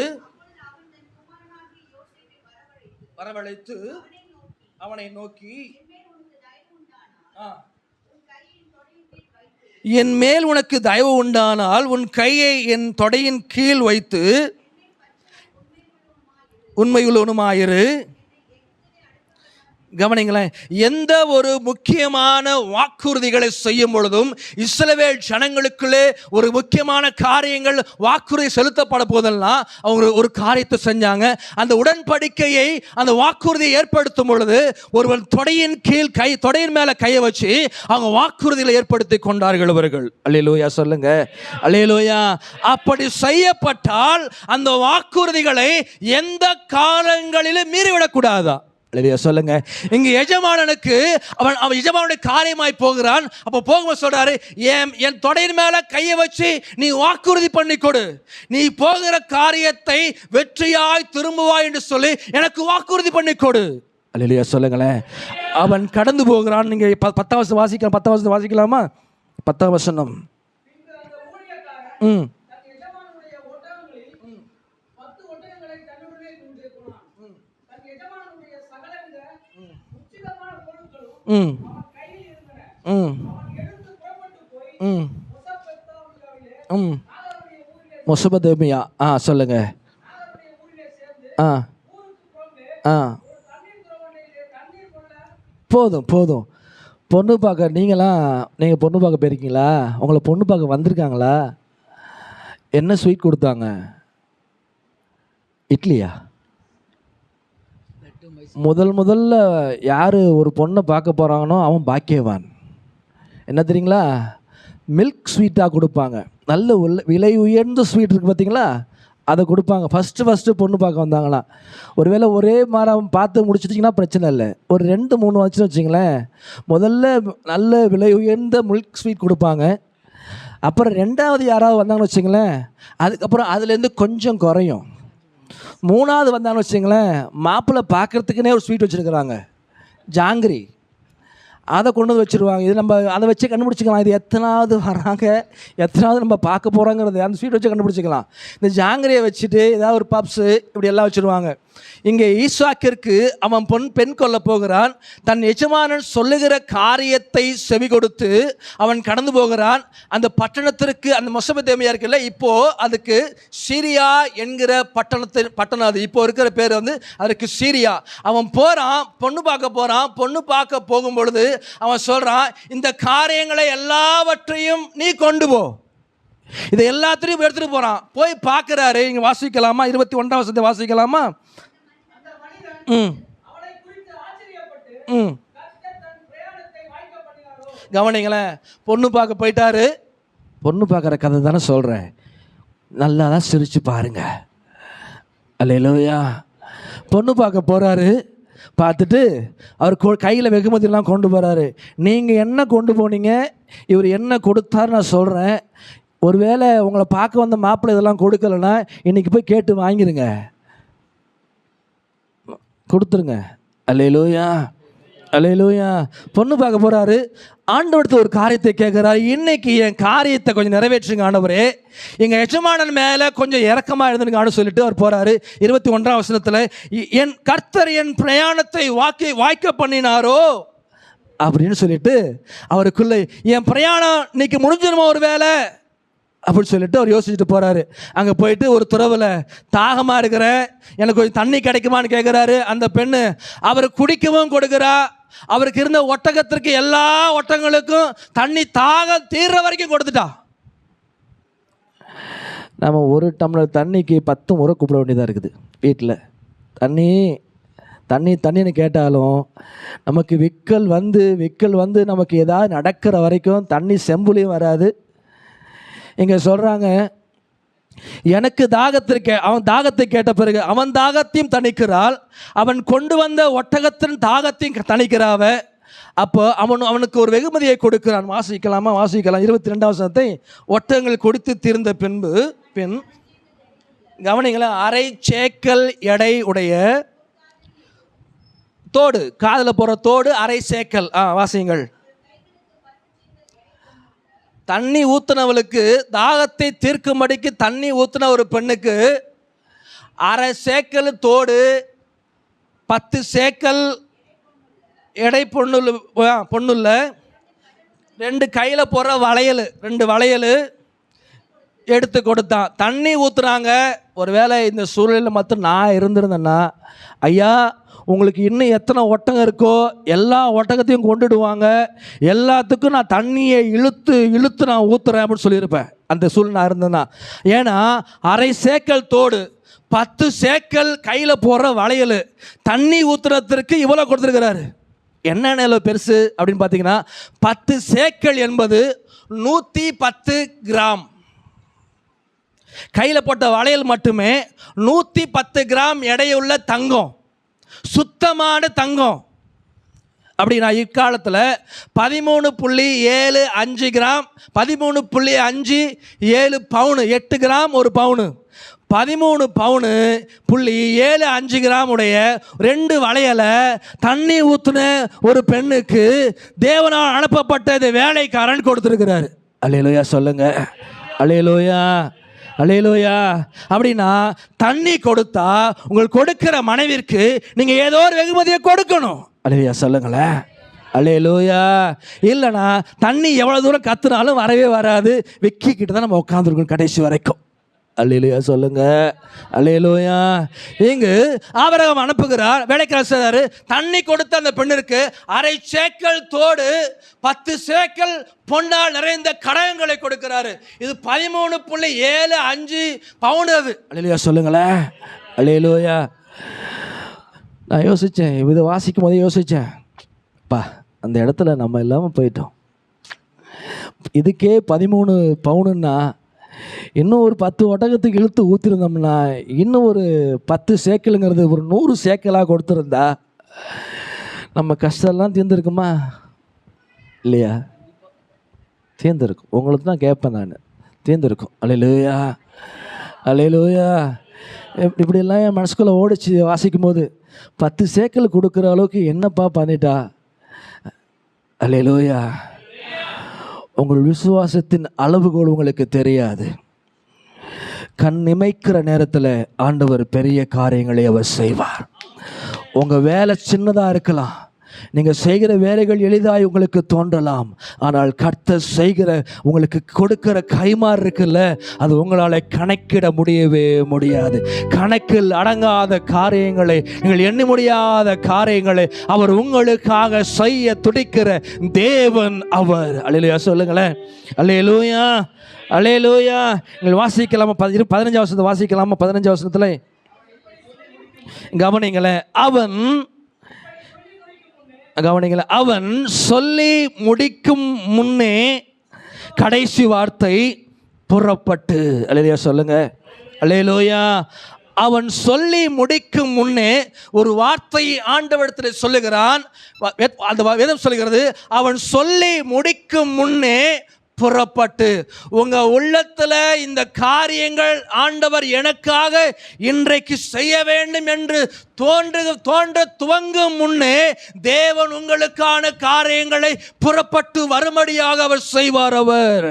வரவழைத்து அவனை நோக்கி, என் மேல் உனக்கு தயவு உண்டானால் உன் கையை என் தொடையின் கீழ் வைத்து உண்மையுள்ளவனுமாயிரு. கவனிங்களேன், எந்த ஒரு முக்கியமான வாக்குறுதிகளை செய்யும் பொழுதும் இஸ்ரவேல் ஜனங்களுக்குள்ளே ஒரு முக்கியமான காரியங்கள் வாக்குறுதி செலுத்தப்பட போதெல்லாம் அவங்க ஒரு காரியத்தை செஞ்சாங்க. அந்த உடன்படிக்கையை, அந்த வாக்குறுதியை ஏற்படுத்தும் பொழுது ஒருவன் தொடையின் கீழ் தொடையின் மேலே கையை வச்சு அவங்க வாக்குறுதிகளை ஏற்படுத்தி கொண்டார்கள் அவர்கள். அல்லேலூயா சொல்லுங்க, அல்லேலூயா. அப்படி செய்யப்பட்டால் அந்த வாக்குறுதிகளை எந்த காலங்களிலும் மீறிவிடக்கூடாதா? சொல்லுங்க. இங்க எஜமானனுக்கு அவன் எஜமானுடைய காரியமாய் போகிறான். அப்போ போகும்போது சொல்றாரு, என் தொடையின் மேல கையை வச்சு நீ வாக்குறுதி பண்ணி கொடு, நீ போகிற காரியத்தை வெற்றியாய் திரும்புவாய் என்று சொல்லி எனக்கு வாக்குறுதி பண்ணி கொடு. அல்லேலூயா சொல்லுங்களேன். அவன் கடந்து போகிறான். நீங்க 10ஆம் வசனம் வாசிக்கலாம். 10ஆம் வசனம் வாசிக்கலாமா? 10ஆம் வசனம். மொசபதேமியா. சொல்லுங்க. போதும் போதும். பொண்ணு பார்க்க நீங்கள் பொண்ணு பார்க்க போயிருக்கீங்களா? உங்களை பொண்ணு பார்க்க வந்திருக்காங்களா? என்ன ஸ்வீட் கொடுத்தாங்க? இட்லியா? முதல்ல யார் ஒரு பொண்ணை பார்க்க போகிறாங்கனோ அவன் பாக்கியவான். என்ன தெரியுங்களா? மில்க் ஸ்வீட்டாக கொடுப்பாங்க. நல்ல விலை உயர்ந்த ஸ்வீட் இருக்குது பார்த்தீங்களா, அதை கொடுப்பாங்க. ஃபஸ்ட்டு பொண்ணு பார்க்க வந்தாங்களாம். ஒருவேளை ஒரே மாதிரி பார்த்து முடிச்சிட்டிங்கன்னா பிரச்சனை இல்லை. ஒரு 2-3 வச்சுன்னு வச்சிங்களேன். முதல்ல நல்ல விலை உயர்ந்த மில்க் ஸ்வீட் கொடுப்பாங்க. அப்புறம் 2வது யாராவது வந்தாங்கன்னு வச்சிங்களேன், அதுக்கப்புறம் அதுலேருந்து கொஞ்சம் குறையும். 3வது வந்தாங்கன்னு வச்சிங்களேன், மாப்பிள்ளை பார்க்குறதுக்குன்னே ஒரு ஸ்வீட் வச்சுருக்குறாங்க, ஜாங்கிரி. அதை கொண்டு வந்து வச்சுருவாங்க. இது நம்ம அதை வச்சு கண்டுபிடிச்சிக்கலாம், இது எத்தனாவது வராங்க, எத்தனாவது நம்ம பார்க்க போகிறோங்கிறது அந்த ஸ்வீட் வச்சு கண்டுபிடிச்சிக்கலாம். இந்த ஜாங்கிரியை வச்சுட்டு ஏதாவது ஒரு பப்ஸு இப்படி எல்லாம் வச்சுருவாங்க. இங்கே ஈசாக்கிற்கு அவன் பெண் கொள்ள போகிறான். தன் எஜமானன் சொல்லுகிற காரியத்தை செவி கொடுத்து அவன் கடந்து போகிறான். அந்த பட்டணத்திற்கு, அந்த மொசபதேமியா இருக்குல்ல, இப்போது அதுக்கு சீரியா என்கிற பட்டணம் அது இப்போ இருக்கிற பேர் அதுக்கு சீரியா. அவன் போகிறான், பொண்ணு பார்க்க போகிறான். பொண்ணு பார்க்க போகும் பொழுது அவன் சொல்கிறான், இந்த காரியங்களை எல்லாவற்றையும் நீ கொண்டு போ. இதை எல்லாத்தையும் எடுத்துகிட்டு போகிறான். போய் பார்க்குறாரு. இங்கே வாசிக்கலாமா? 21ஆம் வசனத்தை வாசிக்கலாமா? கவனிங்களேன், பொண்ணு பார்க்க போயிட்டாரு. பொண்ணு பார்க்குற கதை தானே சொல்கிறேன், நல்லா தான் சிரிச்சு பாருங்க. அல்லேலூயா. பொண்ணு பார்க்க போகிறாரு. பார்த்துட்டு அவர் கையில் வெகுமதியெல்லாம் கொண்டு போகிறாரு. நீங்கள் என்ன கொண்டு போனீங்க, இவர் என்ன கொடுத்தாரு நான் சொல்கிறேன். ஒருவேளை உங்களை பார்க்க வந்த மாப்பிள்ளை இதெல்லாம் கொடுக்கலன்னா இன்றைக்கி போய் கேட்டு வாங்கிருங்க, கொடுத்துருங்க. அல்லேலூயா, அல்லேலூயா. பொண்ணு பார்க்க போகிறாரு. ஆண்டவர்கிட்ட ஒரு காரியத்தை கேட்குறாரு. இன்னைக்கு என் காரியத்தை கொஞ்சம் நிறைவேற்றுங்க ஆண்டவரே, எங்கள் எஜமானன் மேலே கொஞ்சம் இறக்கமாக இருந்துங்க சொல்லிட்டு அவர் போகிறாரு. 21ஆம் வசனத்தில், என் கர்த்தர் என் பிரயாணத்தை வாய்க்க பண்ணினாரோ அப்படின்னு சொல்லிட்டு அவருக்குள்ள என் பிரயாணம் இன்னைக்கு முடிஞ்சிருமா ஒரு வேலை அப்படின்னு சொல்லிட்டு அவர் யோசிச்சுட்டு போகிறாரு. அங்கே போயிட்டு ஒரு துறவில் தாகமாக இருக்கிற, எனக்கு கொஞ்சம் தண்ணி கிடைக்குமான்னு கேட்குறாரு. அந்த பெண்ணு அவர் குடிக்கவும் கொடுக்குறா. அவருக்கு இருந்த ஒட்டகத்திற்கு எல்லா ஒட்டகங்களுக்கும் தண்ணி தாகம் தீர்ற வரைக்கும் கொடுத்துட்டா. நம்ம ஒரு டம்ளர் தண்ணிக்கு 10 முறை கூப்பிட வேண்டியதாக இருக்குது. வீட்டில் தண்ணி தண்ணி தண்ணின்னு கேட்டாலும் நமக்கு விக்கல் வந்து நமக்கு ஏதாவது நடக்கிற வரைக்கும் தண்ணி செம்புலையும் வராது. இங்கே சொல்கிறாங்க, எனக்கு அவன் தாகத்தை கேட்ட பிறகு அவன் தாகத்தையும் தணிக்கிறாள், அவன் கொண்டு வந்த ஒட்டகத்தின் தாகத்தையும் தணிக்கிறாவ. அப்போ அவனுக்கு ஒரு வெகுமதியை கொடுக்கிறான். வாசிக்கலாம் 22ஆம் வசனத்தை. ஒட்டகங்கள் கொடுத்து தீர்ந்த பின் கவனிங்களேன், 1/2 சேக்கல் எடை உடைய தோடு, காதில் போகிற தோடு 1/2 சேக்கல். வாசியுங்கள். தண்ணி ஊத்துனவளுக்கு, தாகத்தை தீர்க்கும்படிக்கு தண்ணி ஊத்துன ஒரு பெண்ணுக்கு 1/2 சேக்கல் தோடு, 10 சேக்கல் எடை பொண்ணுள்ள 2 கையில் போடுற வளையல், 2 வளையல் எடுத்து கொடுத்தான். தண்ணி ஊற்றுறாங்க. ஒருவேளை இந்த சூழலில் மட்டும் நான் இருந்திருந்தேன்னா, ஐயா உங்களுக்கு இன்னும் எத்தனை ஒட்டகம் இருக்கோ எல்லா ஒட்டகத்தையும் கொண்டுடுவாங்க, எல்லாத்துக்கும் நான் தண்ணியை இழுத்து நான் ஊற்றுறேன் அப்படின்னு சொல்லியிருப்பேன். அந்த சூழ்நிலை நான் இருந்தேன்னா. ஏன்னா 1/2 சேக்கல் தோடு, 10 சேக்கல் கையில் போடுற வளையல், தண்ணி ஊற்றுறதுக்கு இவ்வளோ கொடுத்துருக்கிறாரு. என்னென்ன பெருசு அப்படின்னு பார்த்தீங்கன்னா, 10 சேக்கல் என்பது 110 கிராம். கையில் போட்ட வளையல் மட்டுமே 110 கிராம் எடையுள்ள தங்கம், சுத்தமான தங்கம். அப்படின்னா இக்காலத்தில் 13.75 கிராம், 13.57 பவுனு, 8 கிராம் ஒரு பவுனு, 13.75 கிராம் உடைய 2 வளையலை தண்ணி ஊற்றுன ஒரு பெண்ணுக்கு தேவனால் அனுப்பப்பட்ட இந்த வேலைக்காரன் கொடுத்துருக்கிறாரு. அல்லேலூயா சொல்லுங்க, அல்லேலூயா, அல்லேலூயா. அப்படின்னா தண்ணி கொடுத்தா உங்களுக்கு கொடுக்கிற மனைவிற்கு நீங்க ஏதோ ஒரு வெகுமதியை கொடுக்கணும். அல்லேலூயா சொல்லுங்களேன், அல்லேலூயா. இல்லைனா தண்ணி எவ்வளோ தூரம் கத்துனாலும் வரவே வராது. வெக்கிக்கிட்டு தான் நம்ம உட்காந்துருக்கணும் கடைசி வரைக்கும். அல்லேலூயா சொல்லுங்க, அல்லேலூயா. இங்கு ஆபிரகாம் அனுப்புகிறார், வேலைக்காரர் தண்ணி கொடுத்த அந்த பெண்ணிற்கு 1/2 சேக்கல் தோடு, 10 சேக்கல் பொன்னால் நிறைந்த கடகங்களை கொடுக்கிறாரு. இது 13.75 பவுன். அது அல்லேலூயா சொல்லுங்களேன், அல்லேலூயா. நான் யோசித்தேன், இதை வாசிக்கும் போதே யோசித்தேன், பா அந்த இடத்துல நம்ம இல்லாமல் போயிட்டோம். இதுக்கே 13 பவுனுன்னா இன்னும் ஒரு 10 ஒட்டகத்துக்கு இழுத்து ஊற்றிருந்தோம்னா இன்னும் ஒரு 10 சேக்கலுங்கிறது ஒரு 100 சேக்கலாக கொடுத்துருந்தா நம்ம கஷ்டம்லாம் தீர்ந்துருக்குமா இல்லையா? தீர்ந்துருக்கும். உங்களுக்கு தான் கேட்பேன் நான், தீர்ந்துருக்கும். அல்லேலூயா, அல்லேலூயா. இப்படியெல்லாம் என் மனசுக்குள்ளே ஓடிச்சு வாசிக்கும் போது, 10 சேக்கல் கொடுக்குற அளவுக்கு என்னப்பா பண்ணிட்டா. அல்லேலூயா. உங்கள் விசுவாசத்தின் அளவுகோல் உங்களுக்கு தெரியாது. கண் இமைக்கிற நேரத்தில் ஆண்டவர் பெரிய காரியங்களை அவர் செய்வார். உங்கள் வேலை சின்னதாக இருக்கலாம், நீங்கள் செய்கிற வேலைகள் எளிதாய் உங்களுக்கு தோன்றலாம். ஆனால் கர்த்தர் செய்கிற உங்களுக்கு கொடுக்கிற கைமாறு இருக்குல்ல, அது உங்களால் கணக்கிட முடியவே முடியாது. கணக்கில் அடங்காத காரியங்களை, நீங்கள் எண்ண முடியாத காரியங்களை அவர் உங்களுக்காக செய்ய துடிக்கிற தேவன் அவர். அல்லேலூயா சொல்லுங்களேன், அல்லேலூயா, அல்லேலூயா. நீங்கள் வாசிக்கலாமா? 15ஆம் வசனத்தை வாசிக்கலாமா? 15ஆம் வசனத்தில் கவனிங்களேன். அவன் சொல்லி முடிக்கும் முன்னே கடைசி வார்த்தை புறப்பட்டு. அல்லேலூயா சொல்லுங்க, அல்லேலூயா. அவன் சொல்லி முடிக்கும் முன்னே ஒரு வார்த்தை ஆண்டவரிடத்தில் சொல்லுகிறான். அந்த வேதம் சொல்லுகிறது, அவன் சொல்லி முடிக்கும் முன்னே புறப்பட்டு உங்க உள்ளத்துல இந்த காரியங்கள் ஆண்டவர் எனக்காக இன்றைக்கு செய்ய வேண்டும் என்று தோன்ற துவங்கும் முன்னே தேவன் உங்களுக்கான காரியங்களை புறப்பட்டு வரும்படியாக அவர் செய்வார். அவர்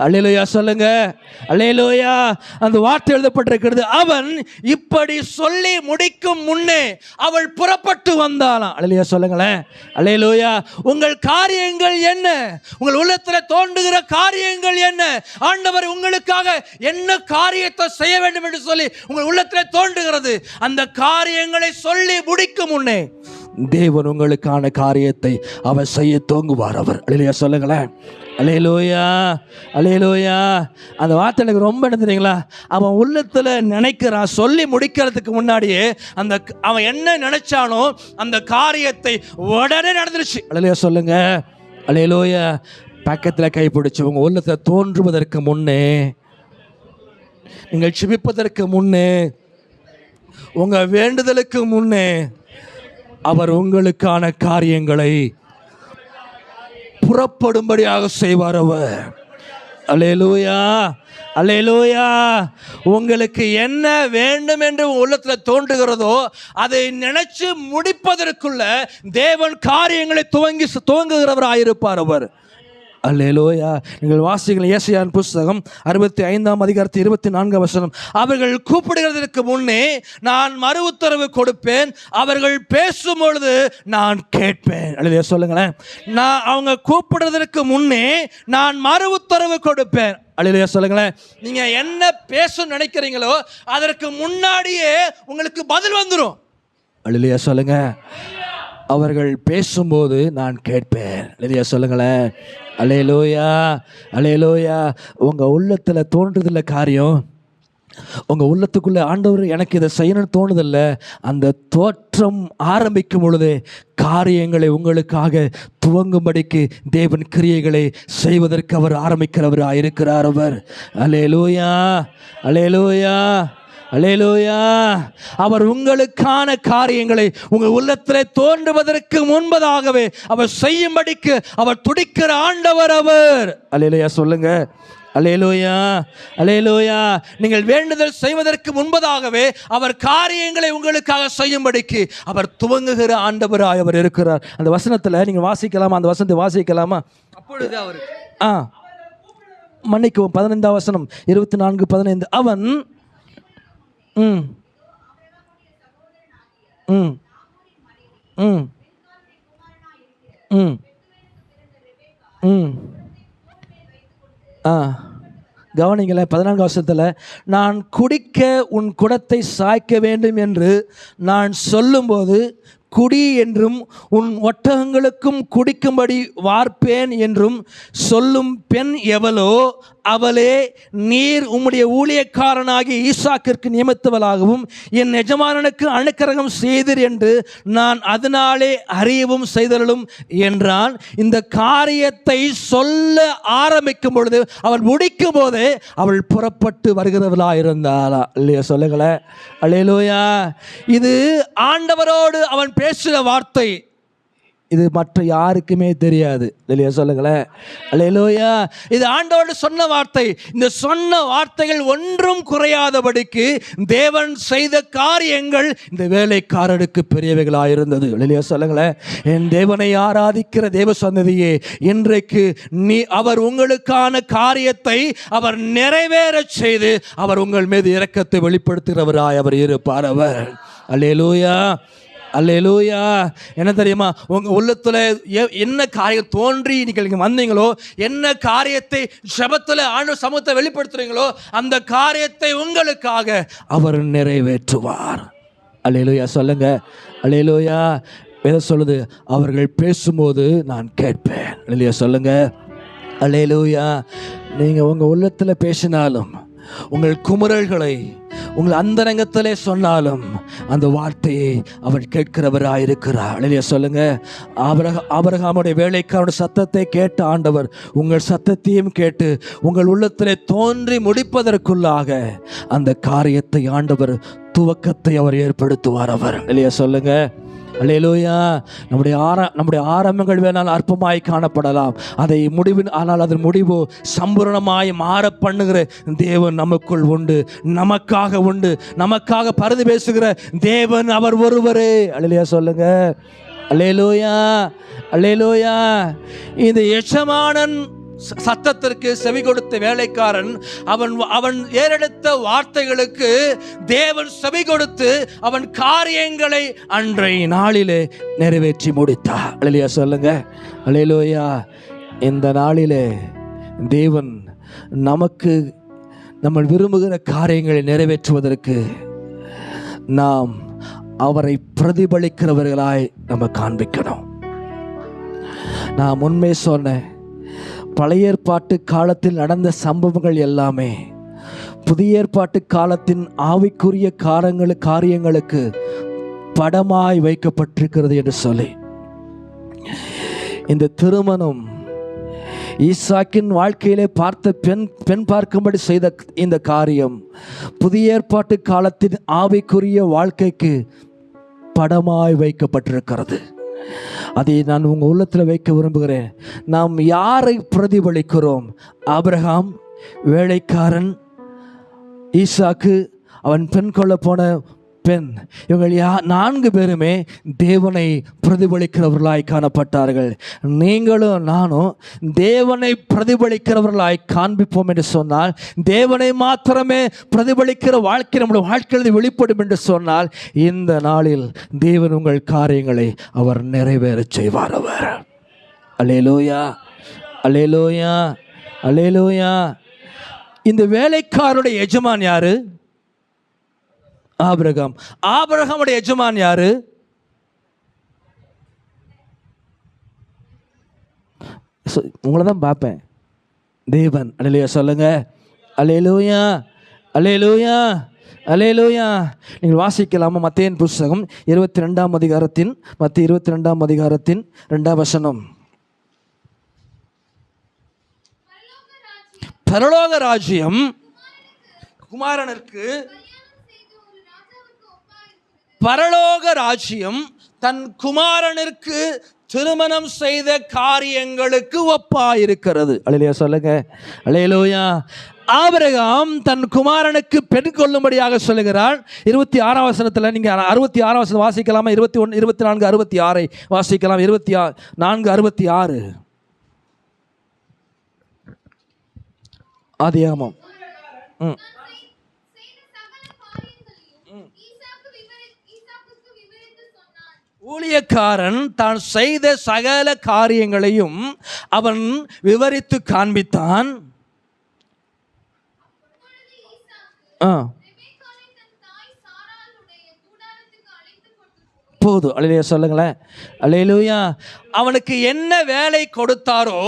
அல்லேலூயா சொல்லுங்க, அல்லேலூயா. அந்த வார்த்தை எழுதப்பட்டிருக்கிறது, அவன் இப்படி சொல்லி முடிக்கும் முன்னே அவள் புறப்பட்டு வந்தாளாம். அல்லேலூயா சொல்லுங்களேன், அல்லேலூயா. உங்கள் காரியங்கள் என்ன? உங்கள் உள்ளத்தில் தோன்றுகிற காரியங்கள் என்ன? ஆண்டவர் உங்களுக்காக என்ன காரியத்தை செய்ய வேண்டும் என்று சொல்லி உங்கள் உள்ளத்தில் தோன்றுகிறது. அந்த காரியங்களை சொல்லி முடிக்கும் முன்னே தேவன் உங்களுக்கான காரியத்தை அவர் செய்ய துவங்குவார். அவர் அல்லேலூயா சொல்லுங்களேன், அல்லேலூயா, அல்லேலூயா. அந்த வார்த்தை எனக்கு ரொம்ப என்ன தெரியுங்களா, அவன் உள்ளத்தில் நினைக்கிறான், சொல்லி முடிக்கிறதுக்கு முன்னாடியே அவன் என்ன நினைச்சானோ அந்த காரியத்தை உடனே நடந்துருச்சு. அல்லேலூயா சொல்லுங்க, அல்லேலூயா. பக்கத்தில் கைப்பிடிச்சு உங்க உள்ளத்தில் தோன்றுவதற்கு முன்னே, நீங்கள் ஜெபிப்பதற்கு முன்னே, உங்க வேண்டுதலுக்கு முன்னே அவர் உங்களுக்கான காரியங்களை புறப்படும்படியாக செய்வார். அவர் அல்லேலூயா, அல்லேலூயா. உங்களுக்கு என்ன வேண்டும் என்று உள்ளத்தில் தோன்றுகிறதோ அதை நினைச்சு முடிப்பதற்குள்ள தேவன் காரியங்களை துவங்குகிறவராயிருப்பார். அவர் அல்லேலூயா. நீங்கள் வாசிகள் ஏசாயாவின் புஸ்தகம் 65:24 அவர்கள் கூப்பிடுகிறதற்கு முன்னே நான் மறு உத்தரவு கொடுப்பேன், அவர்கள் பேசும்பொழுது நான் கேட்பேன். அல்லேலூயா சொல்லுங்களேன். அவங்க கூப்பிடுறதற்கு முன்னே நான் மறு உத்தரவு கொடுப்பேன். அல்லேலூயா சொல்லுங்களேன். நீங்க என்ன பேச நினைக்கிறீங்களோ அதற்கு முன்னாடியே உங்களுக்கு பதில் வந்துடும். அல்லேலூயா சொல்லுங்க. அவர்கள் பேசும்போது நான் கேட்பேன். அல்லேலூயா சொல்லுங்களேன், அல்லேலூயா, அல்லேலூயா. உங்க உள்ளத்துல தோன்றுதில்ல காரியம், உங்க உள்ளத்துக்குள்ள ஆண்டவர் எனக்கு இதை செய்யணும்னு தோணுதில்ல, அந்த தோற்றம் ஆரம்பிக்கும் பொழுது காரியங்களை உங்களுக்காக துவங்கும்படிக்கு தேவன் கிரியைகளை செய்வதற்கு அவர் ஆரம்பிக்கிறவராக இருக்கிறார். அவர் அல்லேலூயா, அல்லேலூயா, அல்லேலூயா. அவர் உங்களுக்கான காரியங்களை உங்கள் உள்ளத்தில் தோன்றுவதற்கு முன்பதாகவே அவர் செய்யும்படிக்கு அவர் துடிக்கிற ஆண்டவர். அவர் அல்லேலூயா சொல்லுங்க, அல்லேலூயா, அல்லேலூயா. நீங்கள் வேண்டுதல் செய்வதற்கு முன்பதாகவே அவர் காரியங்களை உங்களுக்காக செய்யும்படிக்கு அவர் துவங்குகிற ஆண்டவராய் அவர் இருக்கிறார். அந்த வசனத்தில் நீங்கள் வாசிக்கலாமா? அந்த வசனத்தை வாசிக்கலாமா? அப்பொழுது அவர் மன்னிக்கவும் 15 வசனம் 24:15 அவன் ம் ம் ம் ம் ம் கவனிங்களேன். 14 வருஷத்தில் நான் குடிக்க உன் குடத்தை சாய்க்க வேண்டும் என்று நான் சொல்லும்போது குடி என்றும் உன் ஒட்டகங்களுக்கும் குடிக்கும்படி வார்ப்பேன் என்றும் சொல்லும் பெண் எவளோ அவளே நீர் உம்முடைய ஊழியக்காரனாகி ஈசாக்கிற்கு நியமித்தவளாகவும் என் எஜமானனுக்கு அனுக்கிரகம் செய்தீர் என்று நான் அதனாலே அறியவும் செய்தலும் என்றான். இந்த காரியத்தை சொல்ல ஆரம்பிக்கும் பொழுது அவள் முடிக்கும் போதே அவள் புறப்பட்டு வருகிறவளாயிருந்தாளா? இல்லையா சொல்லுங்களேன், அல்லேலூயா. இது ஆண்டவரோடு அவன் பேசுகிற வார்த்தை, இது மற்ற யாருக்குமே தெரியாது. இல்லையா சொல்லுங்களேன், அல்லேலூயா. இது ஆண்டவரோடு சொன்ன வார்த்தை. இந்த சொன்ன வார்த்தைகள் ஒன்றும் குறையாதபடிக்கு தேவன் செய்த காரியங்கள் இந்த வேலைக்காரருக்கு பெரியவைகளாயிருந்தது. இல்லையா சொல்லுங்களேன். என் தேவனை ஆராதிக்கிற தேவ சந்ததியே, இன்றைக்கு அவர் உங்களுக்கான காரியத்தை அவர் நிறைவேற செய்து அவர் உங்கள் மீது இரக்கத்தை வெளிப்படுத்துகிறவராய் அவர் இருப்பார். அவர் அல்லேலூயா, அல்லேலூயா. என்ன தெரியுமா, உங்கள் உள்ளத்தில் என்ன காரியம் தோன்றி நீங்கள் வந்தீங்களோ, என்ன காரியத்தை ஜெபத்தில் ஆண்டவர் சமூகத்தை வெளிப்படுத்துறீங்களோ அந்த காரியத்தை உங்களுக்காக அவர் நிறைவேற்றுவார். அல்லேலூயா சொல்லுங்க, அல்லேலூயா. வேதம் சொல்லுது, அவர்கள் பேசும்போது நான் கேட்பேன். அல்லேலூயா சொல்லுங்க, அல்லேலூயா. நீங்கள் உங்கள் உள்ளத்தில் பேசினாலும், உங்கள் குமுறல்களை உங்கள் அந்தரங்கத்திலே சொன்னாலும் அந்த வார்த்தையை அவர் கேட்கிறவராயிருக்கிறார். அல்லேலூயா சொல்லுங்க. ஆபிரகாமுடைய வேலைக்காரனுடைய சத்தத்தை கேட்ட ஆண்டவர் உங்கள் சத்தத்தையும் கேட்டு உங்கள் உள்ளத்திலே தோன்றி முடிப்பதற்குள்ளாக அந்த காரியத்தை ஆண்டவர் துவக்கத்தை அவர் ஏற்படுத்துவார். அவர் அல்லேலூயா சொல்லுங்க, அல்லேலூயா. நம்முடைய ஆரம்பங்கள் வேணால் அற்பமாய் காணப்படலாம், ஆனால் அதன் முடிவு சம்பூரணமாய் மாற பண்ணுகிற தேவன் நமக்குள் உண்டு, நமக்காக உண்டு, நமக்காக பரிந்து பேசுகிற தேவன் அவர் ஒருவரே. அல்லேலூயா சொல்லுங்க. அல்லேலூயா, அல்லேலூயா. இந்த எஜமானன் சத்தத்திற்கு செவி கொடுத்த வேலைக்காரன் அவன் ஏறெடுத்த வார்த்தைகளுக்கு தேவன் செவி கொடுத்து அவன் காரியங்களை அன்றைய நாளிலே நிறைவேற்றி முடித்தார். அல்லேலூயா சொல்லுங்க. அல்லேலூயா. இந்த நாளிலே தேவன் நமக்கு நம்ம விரும்புகிற காரியங்களை நிறைவேற்றுவதற்கு நாம் அவரை பிரதிபலிக்கிறவர்களாய் நம்ம காண்பிக்கணும். நான் முன்பே சொன்னேன், பழைய ஏற்பாட்டு காலத்தில் நடந்த சம்பவங்கள் எல்லாமே புதிய ஏற்பாட்டு காலத்தின் ஆவிக்குரிய காரியங்களுக்கு படமாய் வைக்கப்பட்டிருக்கிறது என்று சொல்லி, இந்த திருமணம் ஈசாக்கின் வாழ்க்கையிலே பார்த்த பெண் பார்க்கும்படி செய்த இந்த காரியம் புதிய ஏற்பாட்டு காலத்தின் ஆவிக்குரிய வாழ்க்கைக்கு படமாய் வைக்கப்பட்டிருக்கிறது. அதை நான் உங்கள் உள்ளத்தில் வைக்க விரும்புகிறேன். நாம் யாரை பிரதிபலிக்கிறோம்? ஆபிரகாம், வேலைக்காரன், ஈசாக்கு, அவன் பெண் கொள்ள போன பெண், இவங்கள் 4 பேருமே தேவனை பிரதிபலிக்கிறவர்களாய் காணப்பட்டார்கள். நீங்களும் நானும் தேவனை பிரதிபலிக்கிறவர்களாய் காண்பிப்போம் என்று சொன்னால், தேவனை மாத்திரமே பிரதிபலிக்கிற வாழ்க்கை நம்முடைய வாழ்க்கையில் வெளிப்படும் என்று சொன்னால், இந்த நாளில் தேவன் உங்கள் காரியங்களை அவர் நிறைவேற செய்வார். அவர் அல்லேலூயா, அல்லேலூயா, அல்லேலூயா. இந்த வேலைக்காரருடைய எஜமான் யாரு? ஆபிரகாம். ஆபிரகாமுடைய எஜமான் யாரு? உங்களை தான் பார்ப்பேன், தேவன். அல்லேலூயா சொல்லுங்க. அல்லேலூயா, அல்லேலூயா, அல்லேலூயா. நீங்கள் வாசிக்கலாமா? மத்தேயின் புஸ்தகம் 22ஆம் அதிகாரத்தின் 2ஆம் வசனம். பரலோக ராஜ்யம் குமாரனுக்கு, பரலோக ராஜ்யம் தன் குமாரனிற்கு திருமணம் செய்த காரியங்களுக்கு ஒப்பாயிருக்கிறது. அல்லேலூயா சொல்லுங்க. அல்லேலூயா. ஆபிரகாம் தன் குமாரனுக்கு பெண் கொள்ளும்படியாக சொல்லுகிறார். 26ஆம் வசனத்தில் நீங்கள் 66ஆம் வசனம் வாசிக்கலாமா? 21, 24, 66 வாசிக்கலாம். 24, 66 ஆதியாகமம். ஊழியக்காரன் தான் செய்த சகல காரியங்களையும் அவன் விவரித்து காண்பித்தான். போதும். அல்லேலூயா சொல்லுங்களேன். அல்லேலூயா. அவனுக்கு என்ன வேலை கொடுத்தாரோ,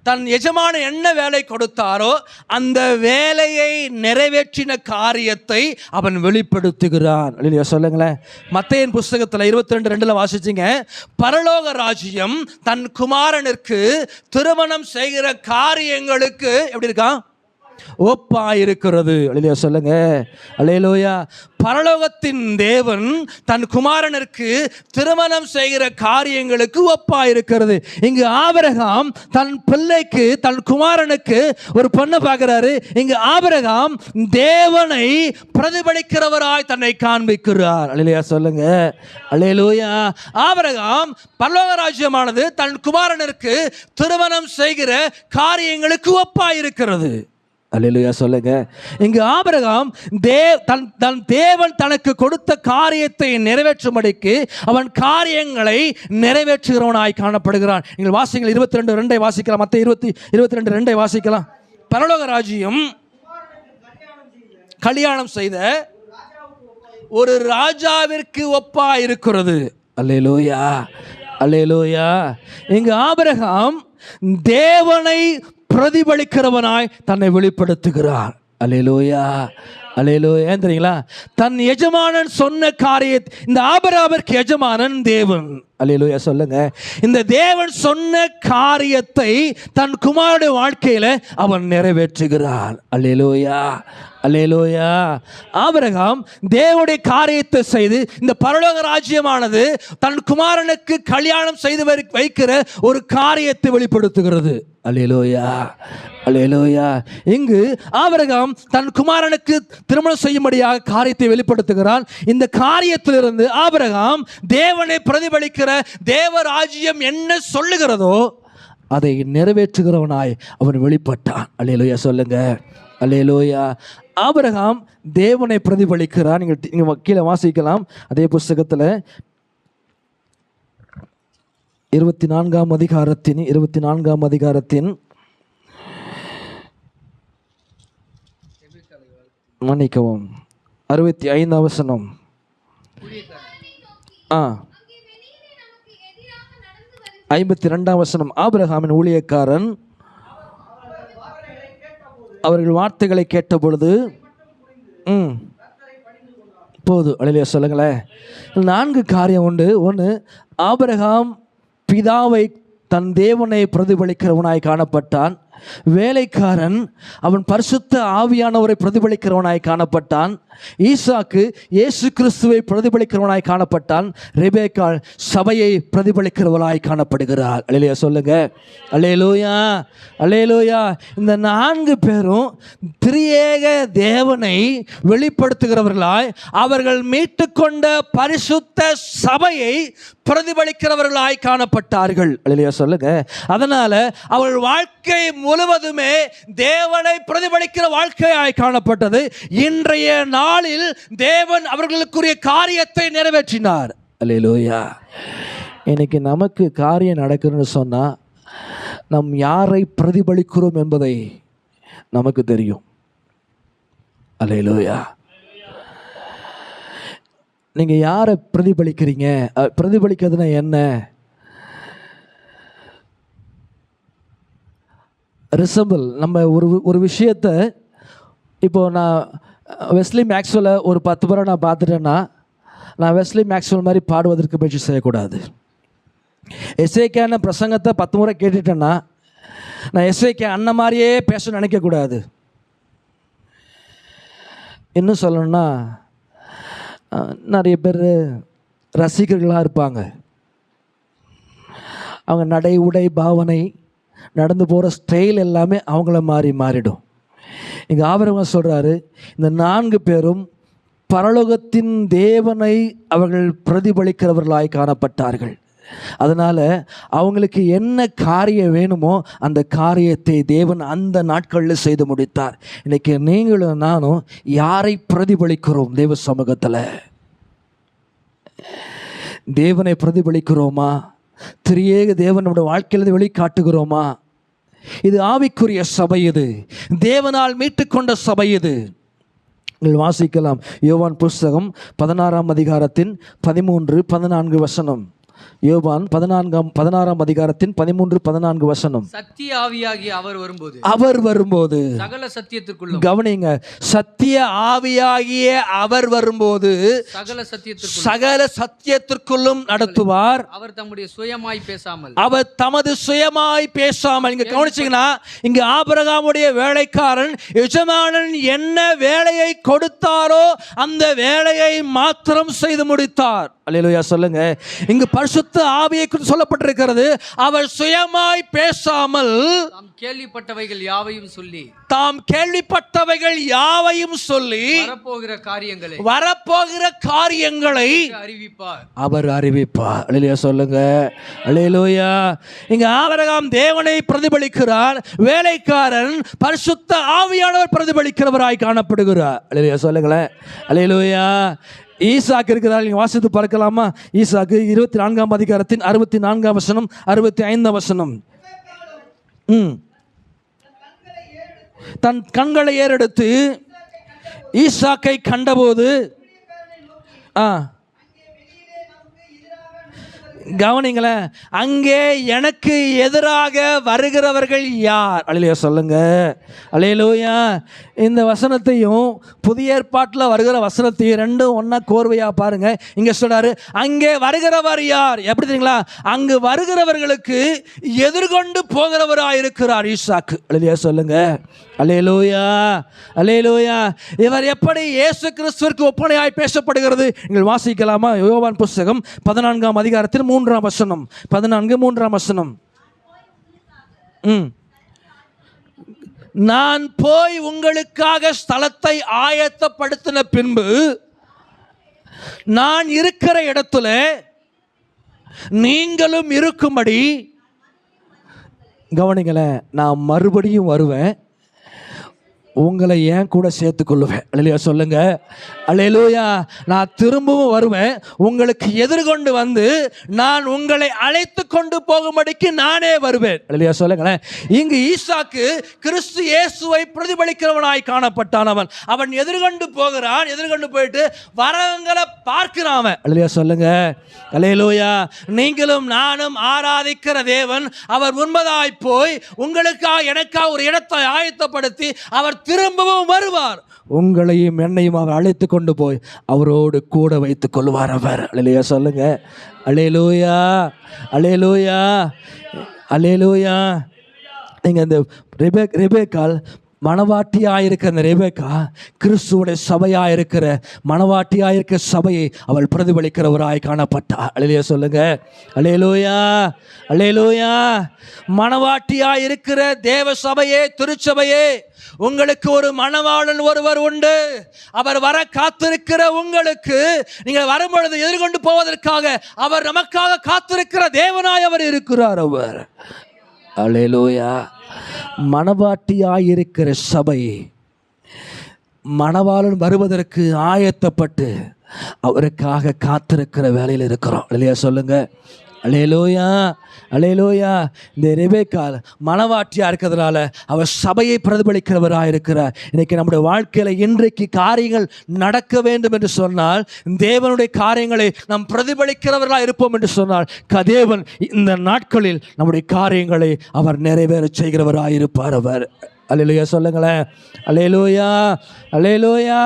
தன் எஜமான என்ன வேலை கொடுத்தாரோ அந்த வேலையை நிறைவேற்றின காரியத்தை அவன் வெளிப்படுத்துகிறான். அல்லேலூயா சொல்லுங்களேன். மத்தேயின் புஸ்தகத்தில் 22:2 வாசிச்சிங்க. பரலோக ராஜ்யம் தன் குமாரனிற்கு திருமணம் செய்கிற காரியங்களுக்கு எப்படி இருக்கான்? ஒப்பாயிருக்கிறது. அல்லேலூயா சொல்லுங்க. அல்லேலூயா. பரலோகத்தின் தேவன் தன் குமாரனிற்கு திருமணம் செய்கிற காரியங்களுக்கு ஒப்பாயிருக்கிறது. இங்கு ஆபிரகாம் தன் பிள்ளைக்கு, தன் குமாரனுக்கு ஒரு பொண்ணை பார்க்கிறாரு. இங்கு ஆபிரகாம் தேவனை பிரதிபலிக்கிறவராய் தன்னை காண்பிக்கிறார். அல்லேலூயா சொல்லுங்க. அல்லேலூயா. ஆபிரகாம் பரலோக ராஜ்யமானது தன் குமாரனிற்கு திருமணம் செய்கிற காரியங்களுக்கு ஒப்பாயிருக்கிறது. அல்லேலூயா சொல்லுங்க. இங்கு ஆபிரகாம் தன் தேவன் தனக்கு கொடுத்த காரியத்தை நிறைவேற்றும்படிக்கு அவன் காரியங்களை நிறைவேற்றுகிறவனாய் காணப்படுகிறான். நீங்கள் வாசிங்கள். 22:2 வாசிக்கலாம். மத்த 22:2 வாசிக்கலாம். பரலோக ராஜ்யம் கல்யாணம் செய்த ஒரு ராஜாவிற்கு ஒப்பா இருக்கிறது. அல்லேலூயா, அல்லேலூயா. இங்கு ஆபிரகாம் தேவனை பிரதிபலிக்கிறவனாய் தன்னை வெளிப்படுத்துகிறார். அல்லேலூயா, அல்லேலூயா. ஏன் தெரியுங்களா? தன் எஜமானன் சொன்ன காரியத்தை, இந்த ஆபிரகாமிற்கு எஜமானன் தேவன். அல்லேலூயா சொல்லுங்க. இந்த தேவன் சொன்ன காரியத்தை தன் குமாரனுடைய வாழ்க்கையில அவன் நிறைவேற்றுகிறார். அல்லேலூயா, அல்லேலூயா. ஆபிரகாம் தேவனுடைய காரியத்தை செய்து இந்த பரலோக ராஜ்யமானது தன் குமாரனுக்கு கல்யாணம் செய்து வைக்கிற ஒரு காரியத்தை வெளிப்படுத்துகிறது. அல்லேலூயா, அல்லேலூயா. இங்கு ஆபிரகாம் தன் குமாரனுக்கு திருமணம் செய்யும்படியாக காரியத்தை வெளிப்படுத்துகிறான். இந்த காரியத்திலிருந்து ஆபிரகாம் தேவனை பிரதிபலிக்கிற தேவ ராஜ்யம் என்ன சொல்லுகிறதோ அதை நிறைவேற்றுகிறவனாய் அவன் வெளிப்பட்டான். அல்லேலூயா சொல்லுங்க. அல்லேலூயா. ஆபிரகாம் தேவனை பிரதிபலிக்கிறான். நீங்கள் கீழே வாசிக்கலாம் அதே புஸ்தகத்தில் 24ஆம் அதிகாரத்தின் மன்னிக்கவும் 65ஆம் வசனம். 52ஆம் வசனம். ஆபிரகாமின் ஊழியக்காரன் அவர்கள் வார்த்தைகளை கேட்ட பொழுது போது. அல்லேலூயா சொல்லுங்களேன். 4 காரியம் உண்டு. ஒன்று, ஆபிரகாம் பிதாவை தன் தேவனை பிரதிபலிக்கிறவனாய் காணப்பட்டான். வேலைக்காரன் அவன் பரிசுத்த ஆவியானவரை பிரதிபலிக்கிறவனாய் காணப்பட்டான். ஈசாக்கு இயேசு கிறிஸ்துவை பிரதிபலிக்கிறவனாய் காணப்பட்டான். ரெபேக்காள் சபையை பிரதிபலிக்கிறவளாய் காணப்படுகிறாள். அல்லேலூயா சொல்லுங்க. அல்லேலூயா, அல்லேலூயா. இந்த 4 பேரும் திரியேக தேவனை வெளிப்படுத்துகிறவர்களாய், அவர்கள் மீட்டுக்கொண்ட பரிசுத்த சபையை பிரதிபலிக்கிறவர்களாய் காணப்பட்டார்கள். அல்லேலூயா சொல்லுங்க. அதனால அவர்கள் வாழ்க்கை முழுவதுமே தேவனை பிரதிபலிக்கிற வாழ்க்கையாய் காணப்பட்டது. இன்றைய நாளில் தேவன் அவர்களுக்குரிய காரியத்தை நிறைவேற்றினார். அல்லேலூயா. இன்னைக்கு நமக்கு காரியம் நடக்குதுன்னு சொன்னா நாம் யாரை பிரதிபலிக்கிறோம் என்பதை நமக்கு தெரியும். அல்லேலூயா. நீங்க யாரை பிரதிபலிக்கிறீங்க? பிரதிபலிக்கிறதுனா என்ன? ரிசம்பிள். நம்ம ஒரு விஷயத்தை, இப்போ நான் வெஸ்லி மேக்ஸ்வெல்லை ஒரு 10 முறை நான் பார்த்துட்டேன்னா நான் வெஸ்லி மேக்ஸ்வெல் மாதிரி பாடுவதற்கு முயற்சி செய்யக்கூடாது. எஸ்ஐகேன பிரசங்கத்தை 10 முறை கேட்டுட்டேன்னா நான் எஸ்ஐகே அண்ணன் மாதிரியே பேச நினைக்கக்கூடாது. இன்னும் சொல்லணும்னா நிறைய பேர் ரசிகர்களாக இருப்பாங்க. அவங்க நடை, உடை, பாவனை, நடந்து போகிற ஸ்டைல் எல்லாமே அவங்கள மாறிடும். இங்கே ஆபிரகாம் சொல்கிறாரு, இந்த 4 பேரும் பரலோகத்தின் தேவனை அவர்கள் பிரதிபலிக்கிறவர்களாய் காணப்பட்டார்கள். அதனால் அவங்களுக்கு என்ன காரியம் வேணுமோ அந்த காரியத்தை தேவன் அந்த நாட்களில் செய்து முடித்தார். இன்றைக்கி நீங்களும் நானும் யாரை பிரதிபலிக்கிறோம்? தேவ சமூகத்தில் தேவனை பிரதிபலிக்கிறோமா? திரியேக தேவன் நம்முடைய வாழ்க்கையில் வெளிக்காட்டுகிறோமா? இது ஆவிக்குரிய சபை. இது தேவனால் மீட்டுக்கொண்ட சபை. இது நீங்கள் வாசிக்கலாம். யோவான் புஸ்தகம் 16ஆம் அதிகாரத்தின் 13-14 வசனம். யோவான் 16ஆம் அதிகாரத்தின் 13-14 வசனம். சத்திய ஆவியாகிய அவர் வரும்போது சகல சத்தியத்திற்குள்ளும், கவனிங்க, சத்திய ஆவியாகிய அவர் வரும்போது சகல சத்தியத்திற்குள்ளும் நடத்துவார். அவர் தம்முடைய சுயமாய் பேசாமல், அவர் தமது சுயமாய் பேசாமல். இங்க கவனிச்சீங்கன்னா, இங்க ஆபிரகாமுடைய வேலைக்காரன் எஜமானன் என்ன வேலையை கொடுத்தாரோ அந்த வேலையை மாத்திரம் செய்து முடித்தார். அல்லேலூயா சொல்லுங்க. இங்கு பரிசுத்த ஆவியை குறித்து சொல்லப்பட்டிருக்கிறது. அவர் சுயமாய் பேசாமல் தாம் கேள்விப்பட்டவைகள் யாவையும் சொல்லி வரப்போகிற காரியங்களை அவர் அறிவிப்பார். அல்லேலூயா சொல்லுங்க. அல்லேலூயா. இங்க ஆபிரகாம் தேவனை பிரதிபலிக்கிறார். வேலைக்காரன் பரிசுத்த ஆவியானவர் பிரதிபலிக்கிறவராய் காணப்படுகிறார். அல்லேலூயா சொல்லுங்களேன். அல்லேலூயா. ஈசாக்கு இருக்கிறார். நீங்கள் வாசித்து பார்க்கலாமா? ஈசாக்கு 24ஆம் அதிகாரத்தின் 64ஆம் வசனம், 65ஆம் வசனம். தன் கண்களை ஏறெடுத்து ஈசாக்கை கண்டபோது கவனிங்களேன், அங்கே எனக்கு எதிராக வருகிறவர்கள் யார்? அல்லேலூயா சொல்லுங்க. அல்லேலூயா. இந்த வசனத்தையும் புதிய ஏற்பாட்டில் வருகிற வசனத்தையும் ரெண்டும் ஒன்றா கோர்வையாக பாருங்க. இங்கே சொல்றாரு, அங்கே வருகிறவர் யார்? எப்படி தெரியுங்களா? அங்கு வருகிறவர்களுக்கு எதிர்கொண்டு போகிறவராக இருக்கிறார் ஈசாக்கு. அல்லேலூயா சொல்லுங்க. அல்லேலூயா, அல்லேலூயா. இவர் எப்படி இயேசு கிறிஸ்துவிற்கு ஒப்பனையாய் பேசப்படுகிறது நீங்கள் வாசிக்கலாமா? யோவான் புஸ்தகம் 14ஆம் அதிகாரத்தில் 3ஆம் வசனம். 14:3ஆம் வசனம். நான் போய் உங்களுக்காக ஸ்தலத்தை ஆயத்தப்படுத்தின பின்பு நான் இருக்கிற இடத்துல நீங்களும் இருக்கும்படி, கவனிங்களேன், நான் மறுபடியும் வருவேன், உங்களை ஏன் கூட சேர்த்துக்கொள்ளுவேன். அல்லேலூயா சொல்லுங்க. அல்லேலூயா. நான் திரும்பவும் வருவேன், உங்களுக்கு எதிர்கொண்டு வந்து நான் உங்களை அழைத்து கொண்டு போகும்படிக்கு நானே வருவேன். அல்லேலூயா சொல்லுங்களேன். இங்கு ஈசாக்கு கிறிஸ்து இயேசுவை பிரதிபலிக்கிறவனாய் காணப்பட்டான். அவன் எதிர்கொண்டு போகிறான், எதிர்கொண்டு போயிட்டு வரவங்களை பார்க்கிறான். அல்லேலூயா சொல்லுங்க. அல்லேலூயா. நீங்களும் நானும் ஆராதிக்கிற தேவன் அவர் முன்பதாய் போய் உங்களுக்காக எனக்காக ஒரு இடத்தை ஆயத்தப்படுத்தி அவர் திரும்பவும் வருவார். உங்களையும் என்னையும் அவர் அழைத்து கொண்டு போய் அவரோடு கூட வைத்துக் கொள்வார் அவர். அல்லேலூயா சொல்லுங்க. அல்லேலூயா, அல்லேலூயா, அல்லேலூயா. நீங்க இந்த ரெபேக்காள் மணவாட்டியாயிருக்கிற அந்த ரெபேக்கா கிறிஸ்துவுடைய சபையாயிருக்கிற மணவாட்டியாயிருக்கிற சபையை அவள் பிரதிபலிக்கிறவராய் காணப்பட்டார். அல்லேலூயா சொல்லுங்க. அல்லேலூயா, அல்லேலூயா. மணவாட்டியாயிருக்கிற தேவ சபையே, திருச்சபையே, உங்களுக்கு ஒரு மணவாளன் ஒருவர் உண்டு. அவர் வர காத்திருக்கிற உங்களுக்கு, நீங்கள் வரும்பொழுது எதிர்கொண்டு போவதற்காக அவர் நமக்காக காத்திருக்கிற தேவனாய் அவர் இருக்கிறார் அவர். அல்லேலூயா. மணவாட்டியாயிருக்கிற சபை மணவாளன் வருவதற்கு ஆயத்தப்பட்டு அவருக்காக காத்திருக்கிற வேலையில் இருக்கிறோம். அல்லேலூயா சொல்லுங்க. அல்லேலூயா, அல்லேலூயா. இந்த ரெபேக்காள் மணவாட்டியாக இருக்கிறதுனால அவர் சபையை பிரதிபலிக்கிறவராக இருக்கிறார். இன்றைக்கி நம்முடைய வாழ்க்கையில் இன்றைக்கு காரியங்கள் நடக்க வேண்டும் என்று சொன்னால், தேவனுடைய காரியங்களை நாம் பிரதிபலிக்கிறவர்களாக இருப்போம் என்று சொன்னால், தேவன் இந்த நாட்களில் நம்முடைய காரியங்களை அவர் நிறைவேற செய்கிறவராக இருப்பார் அவர். அல்லேலூயா சொல்லுங்களேன். அல்லேலூயா, அல்லேலூயா.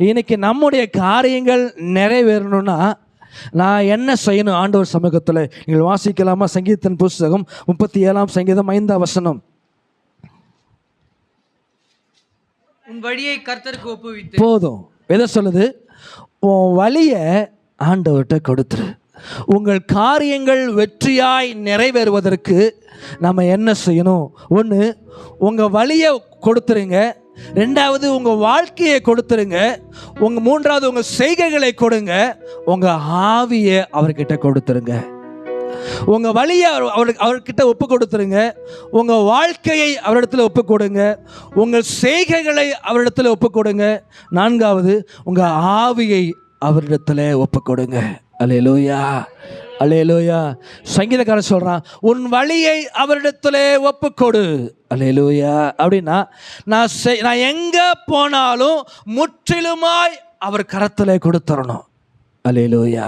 இன்னைக்கு நம்முடைய காரியங்கள் நிறைவேறணும்னா நான் என்ன செய்யணும் ஆண்டவர் சமூகத்தில்? நீங்கள் வாசிக்கலாமா? சங்கீதத்தின் புஸ்தகம் 37ஆம் சங்கீதம் 5ஆம் வசனம். உன் வழியை கர்த்தருக்கு ஒப்புவித்து. போதும். எதை சொல்லுது? உன் வழியை ஆண்டவர்கிட்ட கொடுத்துரு. உங்கள் காரியங்கள் வெற்றியாய் நிறைவேறுவதற்கு நம்ம என்ன செய்யணும்? ஒன்று, உங்கள் வழியை கொடுத்துருங்க. ரெண்டாவது, உங்கள் வாழ்க்கையை கொடுத்துருங்க. மூன்றாவது, உங்கள் செய்கைகளை கொடுங்க. உங்கள் ஆவியை அவர்கிட்ட கொடுத்துருங்க. உங்கள் வழியை அவர்கிட்ட ஒப்பு கொடுத்துருங்க. உங்கள் வாழ்க்கையை அவரிடத்தில் ஒப்பு கொடுங்க. உங்கள் செய்கைகளை அவரிடத்தில் ஒப்பு கொடுங்க. நான்காவது, உங்கள் ஆவியை அவரிடத்தில் ஒப்பு கொடுங்க. அல்லேலூயா, அல்லேலூயா. சங்கீதக்காரன் சொல்கிறான், உன் வழியை அவரிடத்திலே ஒப்புக்கொடு. அல்லேலூயா. அப்படின்னா நான் எங்கே போனாலும் முற்றிலுமாய் அவர் கரத்திலே கொடுத்துடணும். அல்லேலூயா.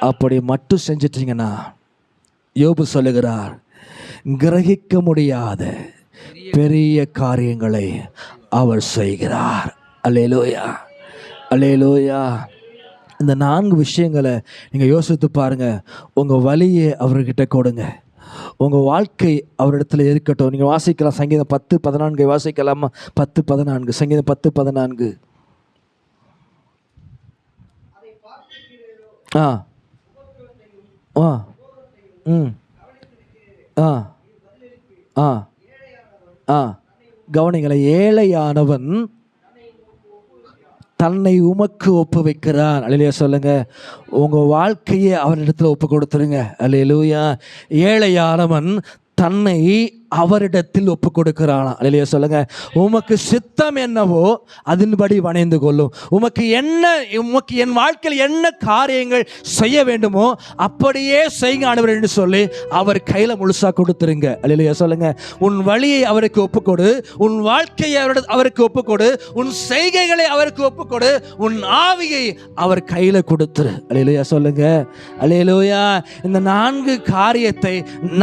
அப்படி மட்டும் செஞ்சிட்டிங்கன்னா, யோபு சொல்லுகிறார், கிரகிக்க முடியாத பெரிய காரியங்களை அவர் செய்கிறார். அல்லேலூயா, அல்லேலூயா. இந்த 4 விஷயங்களை நீங்கள் யோசித்து பாருங்கள். உங்கள் வழியை அவர்கிட்ட கொடுங்க. உங்கள் வாழ்க்கை அவரிடத்துல இருக்கட்டும். நீங்கள் வாசிக்கலாம் சங்கீதம் 10:14 வாசிக்கலாமா? 10:14 சங்கீதம் 10:14. ஆ ஆ ம் ஆ ஆ ஆ கவனிங்களை. ஏழையானவன் தன்னை உமக்கு ஒப்பு வைக்கிறான். அல்லேலூயா சொல்லுங்க. உங்கள் வாழ்க்கையை அவரிடத்தில் ஒப்பு கொடுத்துருங்க. அல்லேலூயா. ஏழையானவன் தன்னை அவரிடத்தில் ஒப்பு கொடுக்கிறானா. அல்லேலூயா சொல்லுங்க. உமக்கு சித்தம் என்னவோ அதன்படி வணைந்து கொள்ளும். உமக்கு என் வாழ்க்கையில் என்ன காரியங்கள் செய்ய வேண்டுமோ அப்படியே செய்யுங்க ஆண்டவர் என்று சொல்லி அவர் கையில் முழுசாக கொடுத்துருங்க. அல்லேலூயா சொல்லுங்க. உன் வழியை அவருக்கு ஒப்புக்கொடு. உன் வாழ்க்கையை அவருக்கு ஒப்புக்கொடு. உன் செய்கைகளை அவருக்கு ஒப்புக்கொடு. உன் ஆவியை அவர் கையில் கொடுத்துரு. அல்லேலூயா சொல்லுங்க. அல்லேலூயா. இந்த 4 காரியத்தை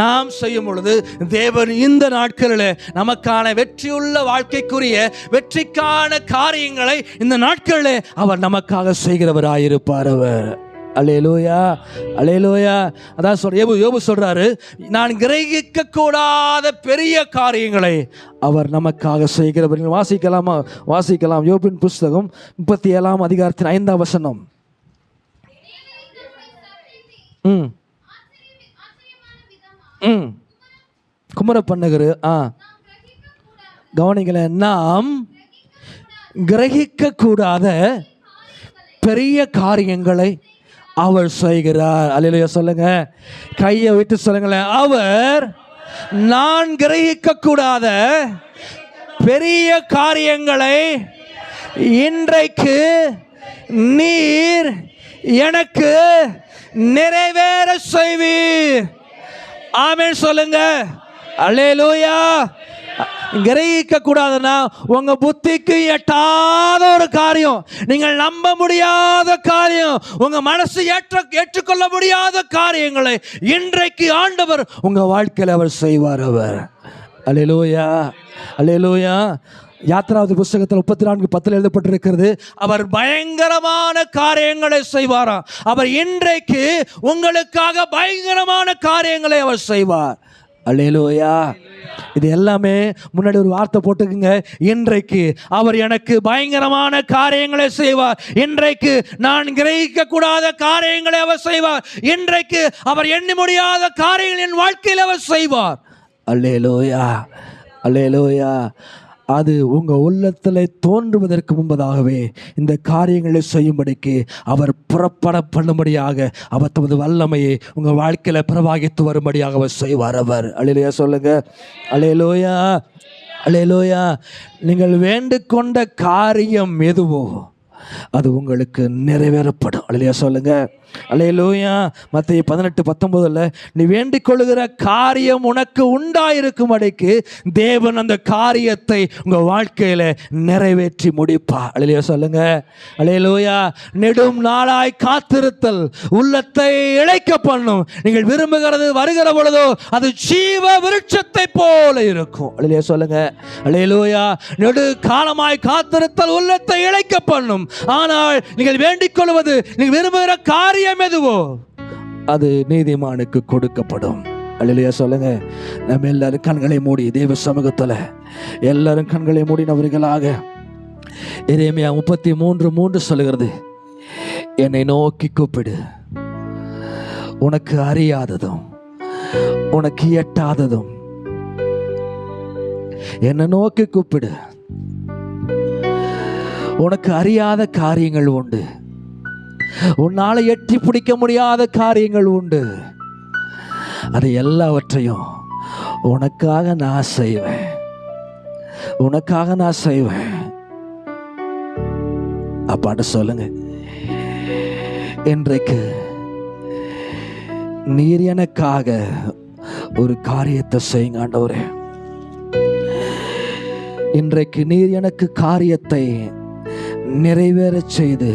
நாம் செய்யும் பொழுது தேவன் இந்த நாட்களில் நமக்கான வெற்றியுள்ள வாழ்க்கைக்குரிய வெற்றிக்கான காரியங்களை இந்த நாட்களில் அவர் நமக்காக செய்கிறவராயிருப்பார் அவர். அல்லேலூயா, அல்லேலூயா. அதான் யோபு சொல்றாரு, நான் கிரகிக்க கூடாத பெரிய காரியங்களை அவர் நமக்காக செய்கிறவர். வாசிக்கலாம் யோபின் புஸ்தகம் 37ஆம் அதிகாரத்தின் 5ஆம் வசனம். குமர பண்ணுகிற கவனிக்கல, நாம் கிரகிக்க கூடாத பெரிய காரியங்களை அவர் செய்கிறார். அல்லேலூயா சொல்லுங்க, கையை விட்டு சொல்லுங்களேன். அவர் நான் கிரகிக்க கூடாத பெரிய காரியங்களை இன்றைக்கு நீர் எனக்கு நிறைவேற செய்வீர். ஆமென் சொல்லுங்க. அல்லேலூயா. கிரகிக்க கூடாதுன்னா உங்க புத்திக்கு எட்டாத ஒரு காரியம், நீங்கள் நம்ப முடியாத காரியம், உங்க மனசு ஏற்றுக்கொள்ள முடியாத காரியங்களை இன்றைக்கு ஆண்டவர் உங்க வாழ்க்கையில் அவர் செய்வார். அவர் அல்லேலூயா, அல்லேலூயா. யாத்திராவது புஸ்தகத்தில் 34:10 எழுதப்பட்டிருக்கிறது, அவர் பயங்கரமான காரியங்களை செய்வாராம். அவர் இன்றைக்கு உங்களுக்காக பயங்கரமான காரியங்களை அவர் செய்வார். அல்லேலூயா. இது எல்லாமே முன்னாடி ஒரு வார்த்தை போட்டுக்குங்க, இன்றைக்கு அவர் எனக்கு பயங்கரமான காரியங்களை செய்வார். இன்றைக்கு நான் கிரகிக்க கூடாத காரியங்களை அவர் செய்வார். இன்றைக்கு அவர் எண்ணி முடியாத காரியங்கள் என் வாழ்க்கையில் அவர் செய்வார். அல்லேலூயா, அல்லேலூயா. அது உங்கள் உள்ளத்தில் தோன்றுவதற்கு முன்பதாகவே இந்த காரியங்களை செய்யும்படிக்கு அவர் புறப்பட பண்ணும்படியாக அவர் தமது வல்லமையை உங்கள் வாழ்க்கையில் பிரவாகித்து வரும்படியாக அவர் செய்வார். அவர் அல்லேலூயா சொல்லுங்க. அல்லேலூயா, அல்லேலூயா. நீங்கள் வேண்டிக்கொண்ட காரியம் எதுவோ அது உங்களுக்கு நிறைவேறப்படும். அல்லேலூயா சொல்லுங்க. அல்லேலூயா. மத்தேயு 18:19 நீ வேண்டிக் கொள்ளுகிற காரியம் உனக்கு உண்டாயிருக்கும்படிக்கு தேவன் அந்த காரியத்தை உங்க வாழ்க்கையில நிறைவேற்றி முடிப்பா. அல்லேலூயா சொல்லுங்க. அல்லேலூயா. நெடும் நாளாய் காத்திருத்தல் உள்ளத்தை இளைக்க பண்ணும். நீங்கள் விரும்புகிறது வருகிற பொழுதோ அது ஜீவ விருட்சத்தை போல இருக்கும். அல்லேலூயா சொல்லுங்க. அல்லேலூயா. நெடு காலமாய் காத்திருத்தல் உள்ளத்தை இளைக்க பண்ணும். ஆனால் நீங்கள் வேண்டிக் கொள்வது, நீங்கள் விரும்புகிற காரியம் எதுவோ அது நீதிமானுக்கு கொடுக்கப்படும். அல்லேலூயா சொல்லுங்க. நம்ம எல்லாரும் கண்களை மூடி தேவ சமூகத்தில் எல்லாரும் கண்களை மூடினவர்களாக எரேமியா 33:3 சொல்லுகிறது, என்னை நோக்கி கூப்பிடு, உனக்கு அறியாததும் உனக்கு எட்டாததும். என்னை நோக்கி கூப்பிடு, உனக்கு அறியாத காரியங்கள் உண்டு, உன்னால எட்டி பிடிக்க முடியாத காரியங்கள் உண்டு. அது எல்லாவற்றையும் உனக்காக நான் செய்வேன், உனக்காக நான் செய்வேன். அப்பாட்ட சொல்லுங்க, இன்றைக்கு நீர் எனக்காக ஒரு காரியத்தை செய்யுங்க ஆண்டவரே. இன்றைக்கு நீர் எனக்கு காரியத்தை நிறைவேற செய்து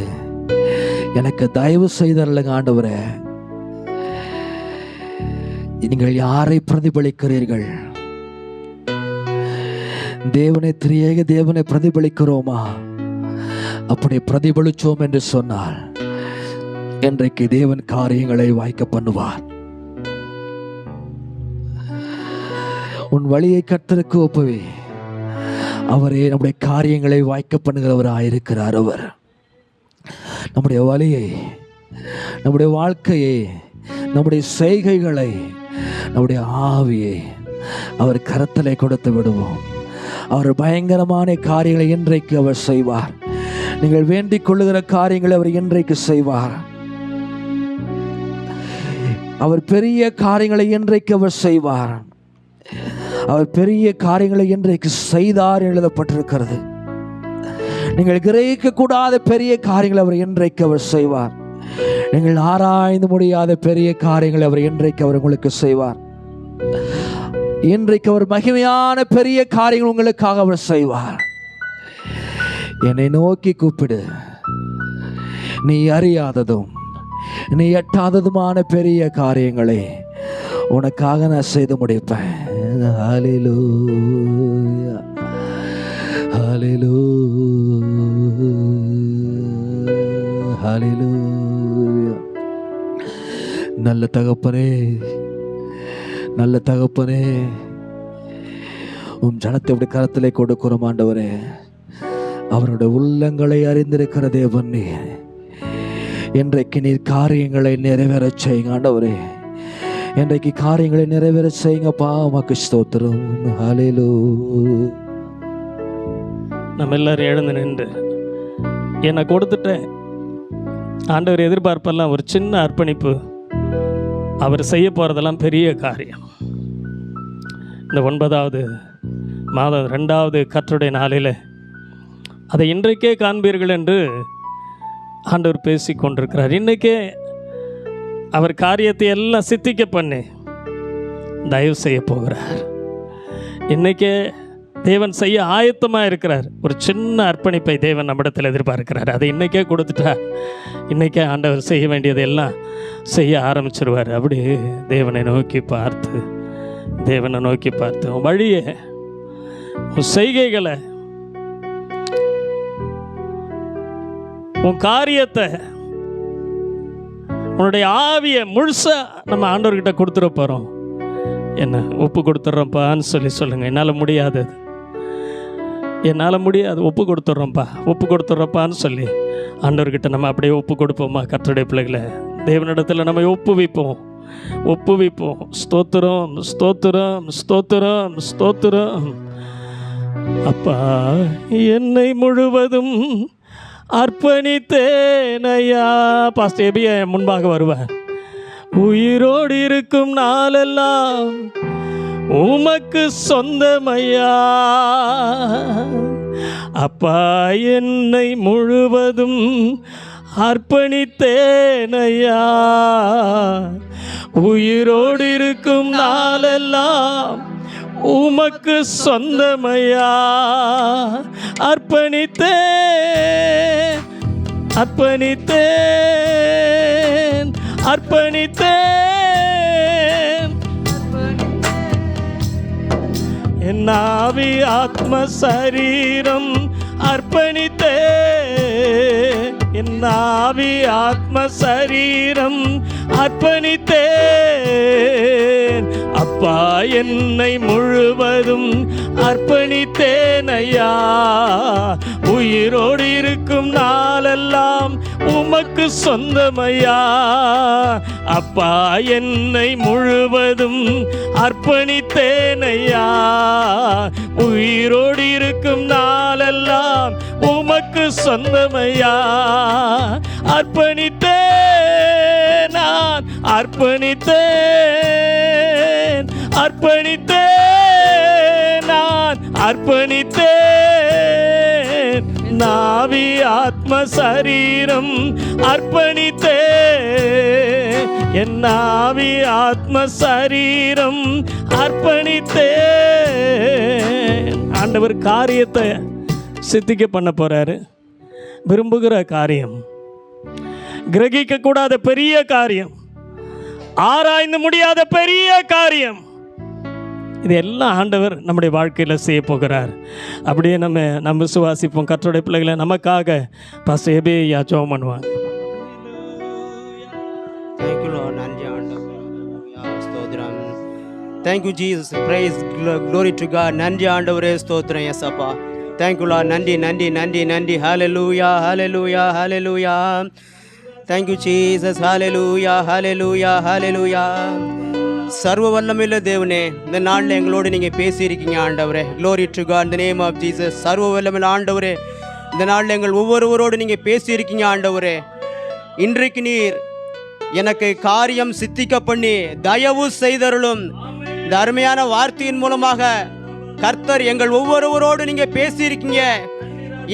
எனக்கு தயவு செய்தருளுங்க ஆண்டவரே. நீங்கள் யாரை பிரதிபலிக்கிறீர்கள்? தேவனை, திரியேக தேவனை பிரதிபலிக்கிறோமா? அப்படி பிரதிபலிச்சோம் என்று சொன்னால் இன்றைக்கு தேவன் காரியங்களை வாய்க்க பண்ணுவார். உன் வழியை கர்த்தருக்கு ஒப்புவி, அவரே நம்முடைய காரியங்களை வாய்க்க பண்ணுகிறவராயிருக்கிறார். அவர் நம்முடைய வழியை, நம்முடைய வாழ்க்கையை, நம்முடைய செய்கைகளை, நம்முடைய ஆவியை அவர் கரத்திலே கொடுத்து விடுவோம். அவர் பயங்கரமான காரியங்களை இன்றைக்கு அவர் செய்வார். நீங்கள் வேண்டிக் கொள்ளுகிற காரியங்களை அவர் இன்றைக்கு செய்வார். அவர் பெரிய காரியங்களை இன்றைக்கு அவர் செய்வார். அவர் பெரிய காரியங்களை இன்றைக்கு செய்தார் எழுதப்பட்டிருக்கிறது. நீங்கள் கிரகிக்க கூடாத பெரிய காரியங்களை அவர் இன்றைக்கு அவர் செய்வார். நீங்கள் ஆராய்ந்து முடியாத பெரிய காரியங்களை அவர் இன்றைக்கு அவர் உங்களுக்கு செய்வார். இன்றைக்கு அவர் மகிமையான பெரிய காரியங்கள் உங்களுக்காக அவர் செய்வார். என்னை நோக்கி கூப்பிடு, நீ அறியாததும் நீ எட்டாததுமான பெரிய காரியங்களை உனக்காக நான் செய்து முடிப்பேன். ஹல்லேலூயா, ஹல்லேலூயா, ஹல்லேலூயா. நல்ல தகப்பனே, நல்ல தகப்பனே, உம் ஜனத்தை இப்படி கரத்திலே கொடுக்கிறோம் ஆண்டவரே. அவருடைய உள்ளங்களை அறிந்திருக்கிற தேவன் நீ. இன்றைக்கு நீர் காரியங்களை நிறைவேற செய்யுங்க ஆண்டவரே. இன்றைக்கு காரியங்களை நிறைவேற செய்யுங்கப்பா. உமக்கு ஸ்தோத்திரம். ஹல்லேலூயா. நம்ம எல்லாரும் எழுந்து நின்று என்னை கொடுத்துட்டேன் ஆண்டவர் எதிர்பார்ப்பெல்லாம் ஒரு சின்ன அர்ப்பணிப்பு. அவர் செய்ய போகிறதெல்லாம் பெரிய காரியம். இந்த 9வது மாதம் 2வது கர்த்தருடைய நாளில் அதை இன்றைக்கே காண்பீர்கள் என்று ஆண்டவர் பேசி கொண்டிருக்கிறார். இன்றைக்கே அவர் காரியத்தை எல்லாம் சித்திக்க பண்ணி தயவு செய்ய போகிறார். இன்றைக்கே தேவன் செய்ய ஆயத்தமாக இருக்கிறார். ஒரு சின்ன அர்ப்பணிப்பை தேவன் நம்மிடத்தில் எதிர்பார்க்கிறார். அதை இன்றைக்கே கொடுத்துட்டா இன்றைக்கே ஆண்டவர் செய்ய வேண்டியதை எல்லாம் செய்ய ஆரம்பிச்சிருவார். அப்படி தேவனை நோக்கி பார்த்து, தேவனை நோக்கி பார்த்து உன் வழியை, உன் செய்கைகளை, உன் காரியத்தை, உன்னுடைய ஆவியை முழுசாக நம்ம ஆண்டவர்கிட்ட கொடுத்துட போகிறோம். என்ன ஒப்பு கொடுத்துட்றோம்ப்பான்னு சொல்லுங்கள். என்னால் முடியாது, என்னால் முடியாது, ஒப்பு கொடுத்துட்றோம்ப்பான்னு சொல்லி ஆண்டவர்கிட்ட நம்ம அப்படியே ஒப்பு கொடுப்போமா? கர்த்தருடைய பிள்ளைகளை தேவனிடத்தில் நம்ம ஒப்புவிப்போம். ஸ்தோத்திரம், ஸ்தோத்திரம், ஸ்தோத்திரம், ஸ்தோத்திரம். அப்பா, என்னை முழுவதும் அர்ப்பணித்தேனையா. பாஸ்டர் எபிய முன்பாக வருவேன். உயிரோடு இருக்கும் நாளெல்லாம் உமக்கு சொந்தமையா. அப்பா, என்னை முழுவதும் அர்ப்பணித்தேனையா. உயிரோடு இருக்கும் நாளெல்லாம் உமக்கு சொந்தமையா. அர்ப்பணித்தேன், அர்ப்பணித்தேன், அர்ப்பணித்தேன். என் ஆவி ஆத்ம சரீரம் அர்ப்பணித்தேன். என் ஆவி ஆத்ம சரீரம் அர்ப்பணித்தேன். அப்பா, என்னை முழுவதும் அர்ப்பணித்தேனையா. உயிரோடு இருக்கும் நாளெல்லாம் உமக்கு சொந்தமையா. அப்பா, என்னை முழுவதும் அர்ப்பணித்தேனையா. உயிரோடு இருக்கும் நாளெல்லாம் உமக்கு சொந்தமையா. அர்ப்பணித்தேன், நான் அர்ப்பணித்தேன், அர்ப்பணித்தேன், நான் அர்ப்பணித்தேன். நாவி ஆத்ம சரீரம் அர்ப்பணித்தேன். என் நாவி ஆத்ம சரீரம் அர்ப்பணித்தேன். ஆண்டவர் காரியத்தை சித்திக்க பண்ண போறாரு. விரும்புகிற காரியம், கிரகிக்க கூடாத பெரிய காரியம், ஆராய்ந்து முடியாத பெரிய காரியம், இது எல்லாம் ஆண்டவர் நம்முடைய வாழ்க்கையில் செய்ய போகிறார். அப்படியே நம்ம விசுவாசிப்போம். கர்த்தருடைய பிள்ளைகளை நமக்காக பாஸ்டர் எபியா ஜெபம் பண்ணுவாங்க. Thank you Lord. நன்றி ஆண்டவரே. ஸ்தோத்திரம். Thank you Jesus. Praise, glory to God. நன்றி ஆண்டவரே, ஸ்தோத்திரம் இயேசப்பா. Thank you Lord. நன்றி நன்றி நன்றி நன்றி. Hallelujah, hallelujah, hallelujah. Thank you Jesus. Hallelujah, hallelujah, hallelujah. சர்வ வல்லமையுள்ள தேவனே, இந்த நாளில் எங்களோடு நீங்கள் பேசியிருக்கீங்க ஆண்டவரே. Glory to God in the name of Jesus. சர்வ வல்லமையுள்ள ஆண்டவரே, இந்த நாளில் எங்கள் ஒவ்வொருவரோடு நீங்கள் பேசியிருக்கீங்க ஆண்டவரே. இன்றைக்கு நீர் எனக்கு காரியம் சித்திக்க பண்ணி தயவு செய்தருளும். இந்த அருமையான வார்த்தையின் மூலமாக கர்த்தர் எங்கள் ஒவ்வொருவரோடு நீங்க பேசியிருக்கீங்க.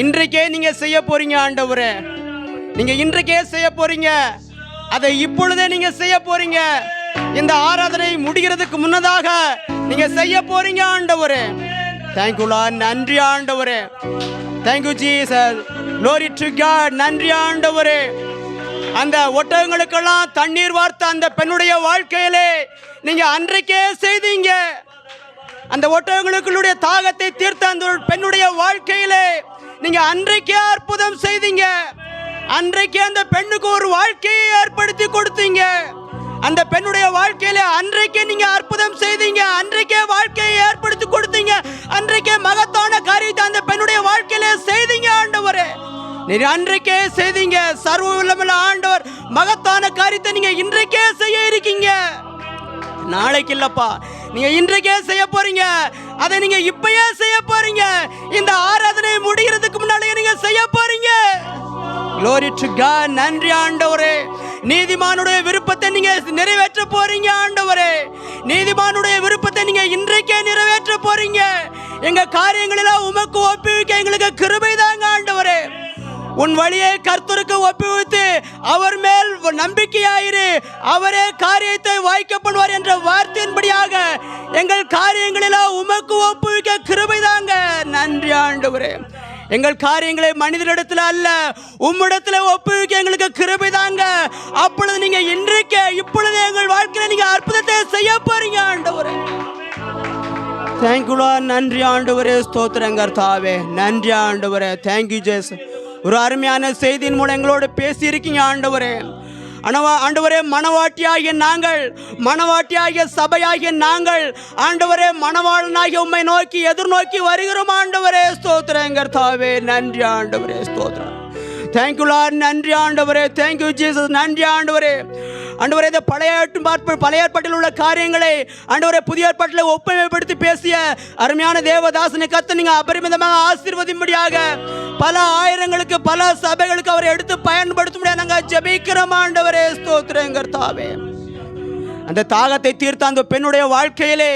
இன்றைக்கே நீங்க செய்ய போறீங்க ஆண்டவரே. நீங்க இன்றைக்கே செய்ய போறீங்க. அதை இப்பொழுதே நீங்க செய்ய போறீங்க. இந்த ஆராதனை முடிகிறதுக்கு முன்னதாக நீங்க செய்ய போறீங்க ஆண்டவரே. Thank you Lord. நன்றி ஆண்டவரே. Thank you Jesus. glory to God. நன்றி ஆண்டவரே. அந்த ஒட்டகங்களுக்கெல்லாம் தண்ணீர் வார்த்த அந்த பெண்ணுடைய வாழ்க்கையிலே நீங்க அன்றைக்கே செய்தீங்க. அந்த ஒட்டகங்களுடைய தாகத்தை தீர்த்த அந்த பெண்ணுடைய வாழ்க்கையிலே நீங்க அன்றைக்கே அற்புதம் செய்தீங்க. அன்றைக்கே அந்த பெண்ணுக்கு ஒரு வாழ்க்கையை ஏற்படுத்தி கொடுத்தீங்க. அந்த பெண்ணுடைய வாழ்க்கையில அன்றைக்கே நீங்க அற்புதம் செய்தீங்க, அன்றைக்கே வாழ்க்கையை ஏற்படுத்தி கொடுத்தீங்க, அன்றைக்கே மகத்தான காரியத்தை அந்த பெண்ணுடைய வாழ்க்கையில செய்தீங்க ஆண்டவரே. நீங்க அன்றைக்கே செய்தீங்க. சர்வ வல்லமையுள்ள ஆண்டவர் மகத்தான காரியத்தை நீங்க இன்றைக்கே செய்ய இருக்கீங்க. நாளைக்கு இல்லப்பா, நீங்க இன்றைக்கே செய்ய போறீங்க. அதை நீங்க இப்பயே செய்ய போறீங்க. இந்த ஆராதனை முடிகிறதுக்கு முன்னாலே நீங்க செய்ய போறீங்க. Glory to God. நன்றி ஆண்டவரே. நீதிமானுடைய விருப்பத்தை நீங்க நிறைவேற்ற போறீங்க ஆண்டவரே. நீதிமானுடைய விருப்பத்தை நீங்க இன்றைக்கே நிறைவேற்ற போறீங்க. எங்க காரியங்களெல்லாம் உமக்கு ஒப்புவிக்க எங்களுக்கு கிருபை தாங்க ஆண்டவரே. உன் வழியை கர்த்தருக்கு ஒப்புவித்து அவர் மேல் நம்பிக்கையாயிரு, அவரே காரியத்தை வாய்க்க பண்ணுவார் என்ற வார்த்தையின்படியாக எங்கள் காரியங்களெல்லாம் உமக்கு ஒப்புவிக்க கிருபை தாங்க. நன்றி ஆண்டவரே. எங்கள் காரியங்களை மனிதரிடத்தில் அல்ல, உம்மிடத்தில் ஒப்புவிக்க எங்களுக்கு கிருபை தாங்க. அப்பொழுது நீங்க இன்றைக்கே இப்பொழுது எங்கள் வாழ்க்கையில நீங்க அற்புதத்தை செய்ய போறீங்க ஆண்டவரே. தேங்க்யூ. நன்றி ஆண்டவரே. ஸ்தோத்திரம் கர்த்தாவே. நன்றி ஆண்டவரே. தேங்க்யூ ஜேசு. ஒரு அருமையான செய்தியின் மூலம் எங்களோடு பேசி இருக்கீங்க ஆண்டவரே. ஆண்டவரே, மனவாட்டியாகிய நாங்கள், மனவாட்டியாகிய சபையாகிய நாங்கள் ஆண்டவரே மனவாளனாகிய உம்மை நோக்கி எதிர்நோக்கி வருகிறோம் ஆண்டவரே. ஸ்தோத்திரம் கர்த்தாவே. நன்றி ஆண்டவரே. ஸ்தோத்திரம். Thank you Lord. நன்றி ஆண்டவரே. Thank you Jesus. நன்றி ஆண்டவரே. ஆண்டவரே, இந்த பழைய ஏற்பாட்டில் உள்ள காரியங்களை ஆண்டவரே புதிய ஏற்பாட்டில் ஒப்புமைப்படுத்தி பேசிய அருமையான தேவதாசனை கர்த்தர் நீங்க அபரிமிதமாக ஆசீர்வதிக்கும்படியாக பல ஆயிரங்களுக்கு பல சபைகளுக்கு அவரை எடுத்து பயன்படுத்தும்படியாக நாங்கள் ஜெபிக்கிறோம் ஆண்டவரே. ஸ்தோத்திரம் கர்த்தாவே. அந்த தாகத்தை தீர்த்த அந்த பெண்ணுடைய வாழ்க்கையிலே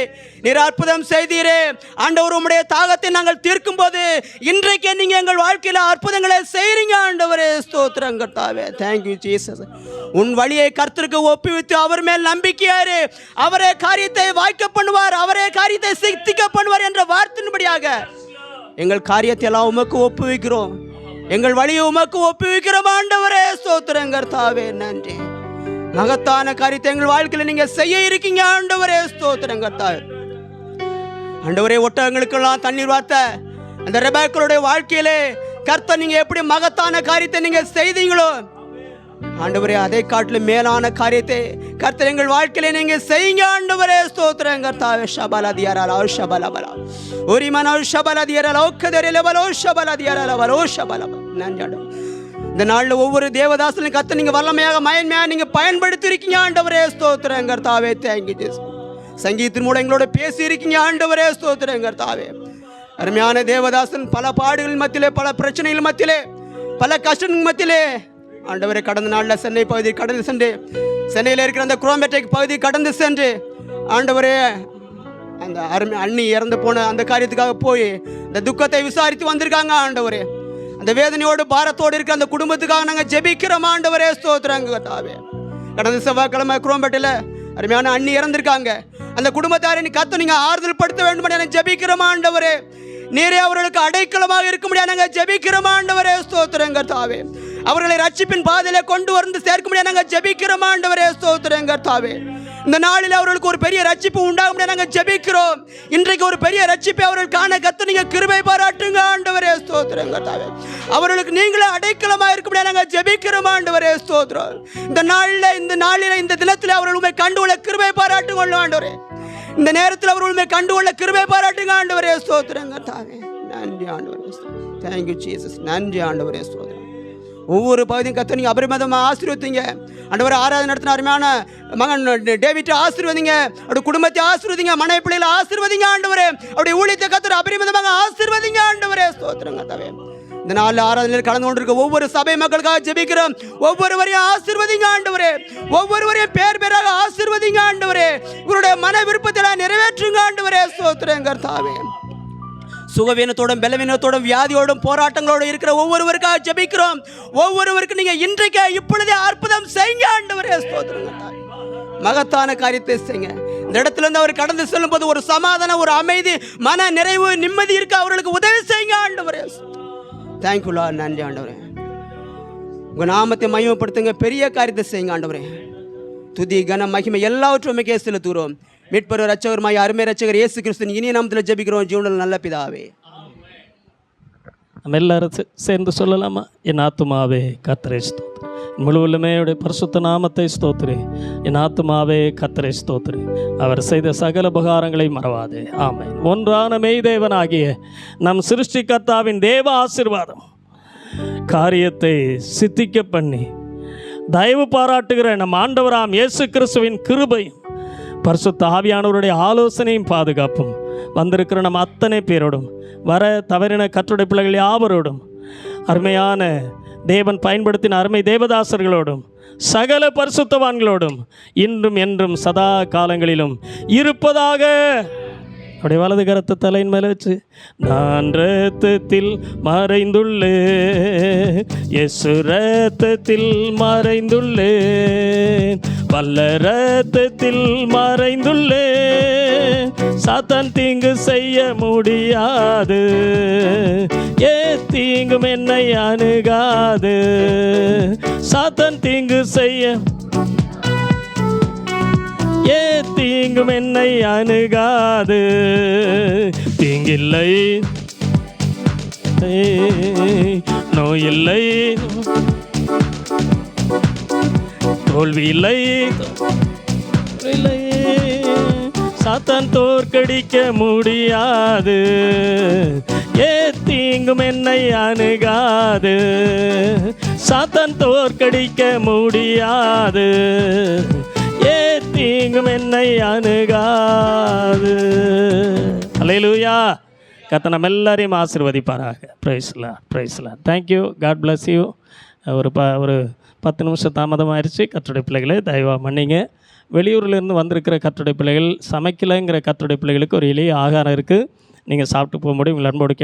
நீர் அற்புதம் செய்தீரே ஆண்டவர். உம்முடைய தாகத்தை நாங்கள் தீர்க்கும் போது இன்றைக்கே நீங்க எங்கள் வாழ்க்கையில அற்புதங்களை செய்றீங்க ஆண்டவரே. ஸ்தோத்திரம் கர்த்தாவே. Thank you Jesus. உன் வழியை கர்த்தருக்கு ஒப்புவித்து அவர் மேல் நம்பிக்கையாரு, அவரே காரியத்தை வாய்க்க பண்ணுவார், அவரே காரியத்தை சித்திக்க பண்ணுவார் என்ற வார்த்தையின்படியாக எங்கள் காரியத்தை எல்லாம் உமக்கு ஒப்புவிக்கிறோம். எங்கள் வழியை உமக்கு ஒப்புவிக்கிறோம் ஆண்டவரே. ஸ்தோத்திரம் கர்த்தாவே. நன்றி. மகத்தான காரியத்தை எங்கள் வாழ்க்கையில நீங்க செய்ய இருக்கீங்க ஆண்டவரே. ஸ்தோத்திரம் கர்த்தாவே. ஆண்டவரே, ஒட்டகங்களுக்கெல்லாம் தண்ணீர் வார்த்த அந்த ரெபேக்காளுடைய வாழ்க்கையிலே கர்த்தர் நீங்க எப்படி மகத்தான காரியத்தை நீங்க செய்தீங்களோ ஆண்டவரே, அதை காட்டிலும் மேலான காரியத்தை கர்த்தர் எங்கள் வாழ்க்கையில நீங்க செய்யுங்க ஆண்டவரே. ஸ்தோத்திரம் கர்த்தாவே. ஷபலதியரலா ஷபலபலா ஒரிமனா ஷபலதியரலா ஒக்கதரலபலோ ஷபலதியரலபலோ ஷபலப. நன்றி ஆண்டவரே. இந்த நாளில் ஒவ்வொரு தேவதாசனையும் கர்த்தர் நீங்க வல்லமையாக மயன்மையாக நீங்க பயன்படுத்தி இருக்கீங்க ஆண்டவரே. ஸ்தோத்திரம் கர்த்தாவே. Thank you Jesus. சங்கீதத்தின் மூலம் எங்களோட பேசி இருக்கீங்க ஆண்டவரே. ஸ்தோத்திரம் கர்த்தாவே. அருமையான தேவதாசன் பல பாடுகள் மத்தியிலே, பல பிரச்சனைகள் மத்தியிலே, பல கஷ்டங்கள் மத்தியிலே ஆண்டவரே கடந்த நாளில் சென்னை பகுதி கடந்து சென்று, சென்னையில் இருக்கிற அந்த குரோம்பேட்டை பகுதி கடந்து சென்று ஆண்டவரே அந்த அண்ணி இறந்து போன அந்த காரியத்துக்காக போய் அந்த துக்கத்தை விசாரித்து வந்திருக்காங்க ஆண்டவரே. அந்த வேதனையோடு பாரத்தோடு இருக்க அந்த குடும்பத்துக்காக நாங்கள் ஜெபிக்கிறோம் ஆண்டவரே. ஸ்தோத்திரம் கர்த்தாவே. கடந்த செவ்வாய்க்கிழமை குரோம்பேட்டையில் அருமையான அண்ணி இறந்திருக்காங்க. அந்த குடும்பத்தாரை கர்த்தர் நீங்க ஆறுதல் படுத்த வேண்டும் என ஜெபிக்கிறோம் ஆண்டவரே. நீரே அவர்களுக்கு அடைக்கலமாக இருக்க முடியாது நாங்கள் ஜெபிக்கிறோம் ஆண்டவரே. ஸ்தோத்திரம் கர்த்தாவே. அவர்களை ரட்சிப்பின் பாதையில கொண்டு வந்து சேர்க்க முடியாது நாங்கள் ஜெபிக்கிறோம் ஆண்டவரே. ஸ்தோத்திரம் கர்த்தாவே. இந்த நாளில் அவர்களுக்கு ஒரு பெரிய ரட்சிப்பு உண்டாக முடியாது நாங்கள் ஜெபிக்கிறோம். இன்றைக்கு ஒரு பெரிய ரட்சிப்பை அவர்கள் காண கர்த்தர் நீங்க கிருபை பாராட்டுங்க ஆண்டவரே. ஸ்தோத்திரம் கர்த்தாவே. அவர்களுக்கு நீங்களே அடைக்கலமா இருக்க முடியாது நாங்கள் ஜெபிக்கிறோம் ஆண்டவரே. ஸ்தோத்திரம். இந்த நாளில் இந்த தினத்தில் அவர்கள் உண்மை கண்டுகொள்ள கிருபை பாராட்டுங்க ஆண்டவரே. இந்த நேரத்தில் அவர்கள் உண்மை கண்டுகொள்ள கிருபை பாராட்டுங்க ஆண்டவரே. ஸ்தோத்திரம் கர்த்தாவே. நன்றி ஆண்டவரே. Thank you Jesus. நன்றி ஆண்டவரே. ஸ்தோத்திரம். ஒவ்வொரு பகுதியும் கர்த்தர் நீங்க அபரிமிதமாக ஆசீர்வதிங்க ஆண்டவரே. ஆராதனை நடத்தின அருமையான மகன் டேவிட்டை ஆசீர்வதிங்க, அவருடைய குடும்பத்தை ஆசீர்வதிங்க, மனைவி பிள்ளைகளை ஆசீர்வதிங்க ஆண்டவரே. அவருடைய ஊழியத்தை கர்த்தர் அபரிமிதமாக ஆசீர்வதிங்க ஆண்டவரே. ஸ்தோத்திரம் கர்த்தாவே. இந்த நாள் ஆராதனையில் கலந்து கொண்டிருக்க ஒவ்வொரு சபை மக்களுக்காக ஜெபிக்கிறோம். ஒவ்வொருவரையும் ஆசீர்வதிங்க ஆண்டவரே. ஒவ்வொருவரையும் பேர் பேராக ஆசீர்வதிங்க ஆண்டவரே. இவருடைய மன விருப்பத்தை நிறைவேற்றுங்க ஆண்டவரே. ஸ்தோத்திரம் கர்த்தாவே. சுகவீனத்தோடும் பலவீனத்தோடும் வியாதியோடும் போராட்டங்களோடு இருக்கிற ஒவ்வொருவருக்காக ஜெபிக்கிறோம். ஒவ்வொருவருக்கு நீங்க இன்றைக்கு இப்பொழுதே அற்புதம் செய்யுங்க ஆண்டவரே. ஸ்தோத்திரம் கர்த்தாவே. மகத்தான காரியத்தை செய்யுங்க. இந்த இடத்துல இருந்து அவர் கடந்து செல்லும் போது ஒரு சமாதானம், ஒரு அமைதி, மன நிறைவு, நிம்மதி இருக்க அவர்களுக்கு உதவி செய்யுங்க ஆண்டவரே. Thank you Lord. நன்றி ஆண்டவரே. உங்க நாமத்தை மகிமைப்படுத்துங்க. பெரிய காரியத்தை செய்யுங்க ஆண்டவரே. துதி கன மகிமை எல்லாவற்றும் உமக்கே செலுத்துகிறோம். மீட்பர் ரட்சகருமாய் அருமை ரட்சகர் இயேசு கிறிஸ்துவின் இனிய நாமத்தில் ஜெபிக்கிறோம் ஜீவனில் நல்ல பிதாவே. நம்ம எல்லாரும் சேர்ந்து சொல்லலாமா? என் ஆத்துமாவே கர்த்தரை ஸ்தோத்திரம். முழுவதுமே அவருடைய பரிசுத்த நாமத்தை ஸ்தோத்திரி. என் ஆத்துமாவே கர்த்தரை ஸ்தோத்திரி. அவர் செய்த சகல உபகாரங்களை மறவாதே. ஆமென். ஒன்றான மெய்தேவனாகிய நம் சிருஷ்டிகர்த்தாவின் தேவ ஆசீர்வாதம் காரியத்தை சித்திக்க பண்ணி தயவு பாராட்டுகிற நம் ஆண்டவராம் இயேசு கிறிஸ்துவின் கிருபையும் பரிசுத்த ஆவியானவருடைய ஆலோசனையும் பாதுகாப்பும் வந்திருக்கிற நம் அத்தனை பேரோடும், வர தவறின கர்த்தருடைய பிள்ளைகள் யாவரோடும், அருமையான தேவன் பயன்படுத்தின அருமை தேவதாசர்களோடும், சகல பரிசுத்தவான்களோடும் இன்றும் என்றும் சதா காலங்களிலும் இருப்பதாக. அப்படியே வலது கரத்தை தலையின் மேலே வச்சு, நான் இரத்தத்தில் மறைந்துள்ளே, இயேசு இரத்தத்தில் மறைந்துள்ளே, வல்ல இரத்தத்தில் மறைந்துள்ளே, சாத்தான் தீங்கு செய்ய முடியாது, தீங்கும் என்னை அணுகாது, சாத்தான் தீங்கு செய்ய தீங்கும் என்னை அணுகாது, தீங்கில்லை நோயில்லை தோல்வி இல்லை, சாத்தான் தோற்கடிக்க முடியாது, தீங்கும் என்னை அணுகாது, சாத்தான் தோற்கடிக்க முடியாது, தீங்கும் என்னை அணுகாது. அல்லேலூயா. கர்த்தர் நம்ம எல்லாரையும் ஆசீர்வதிப்பாராக. Praise Lord, praise Lord. Thank you. God bless you. ஒரு 10 நிமிஷம் தாமதமாகிடுச்சு. கர்த்தருடைய பிள்ளைகளை தயவாக மன்னிங்க. வெளியூர்லேருந்து வந்திருக்கிற கர்த்தருடைய பிள்ளைகள், சமைக்கலைங்கிற கர்த்தருடைய பிள்ளைகளுக்கு ஒரு எளிய ஆகாரம் இருக்குது, நீங்கள் சாப்பிட்டு போக முடியும். உங்கள் அன்போடு கேட்டு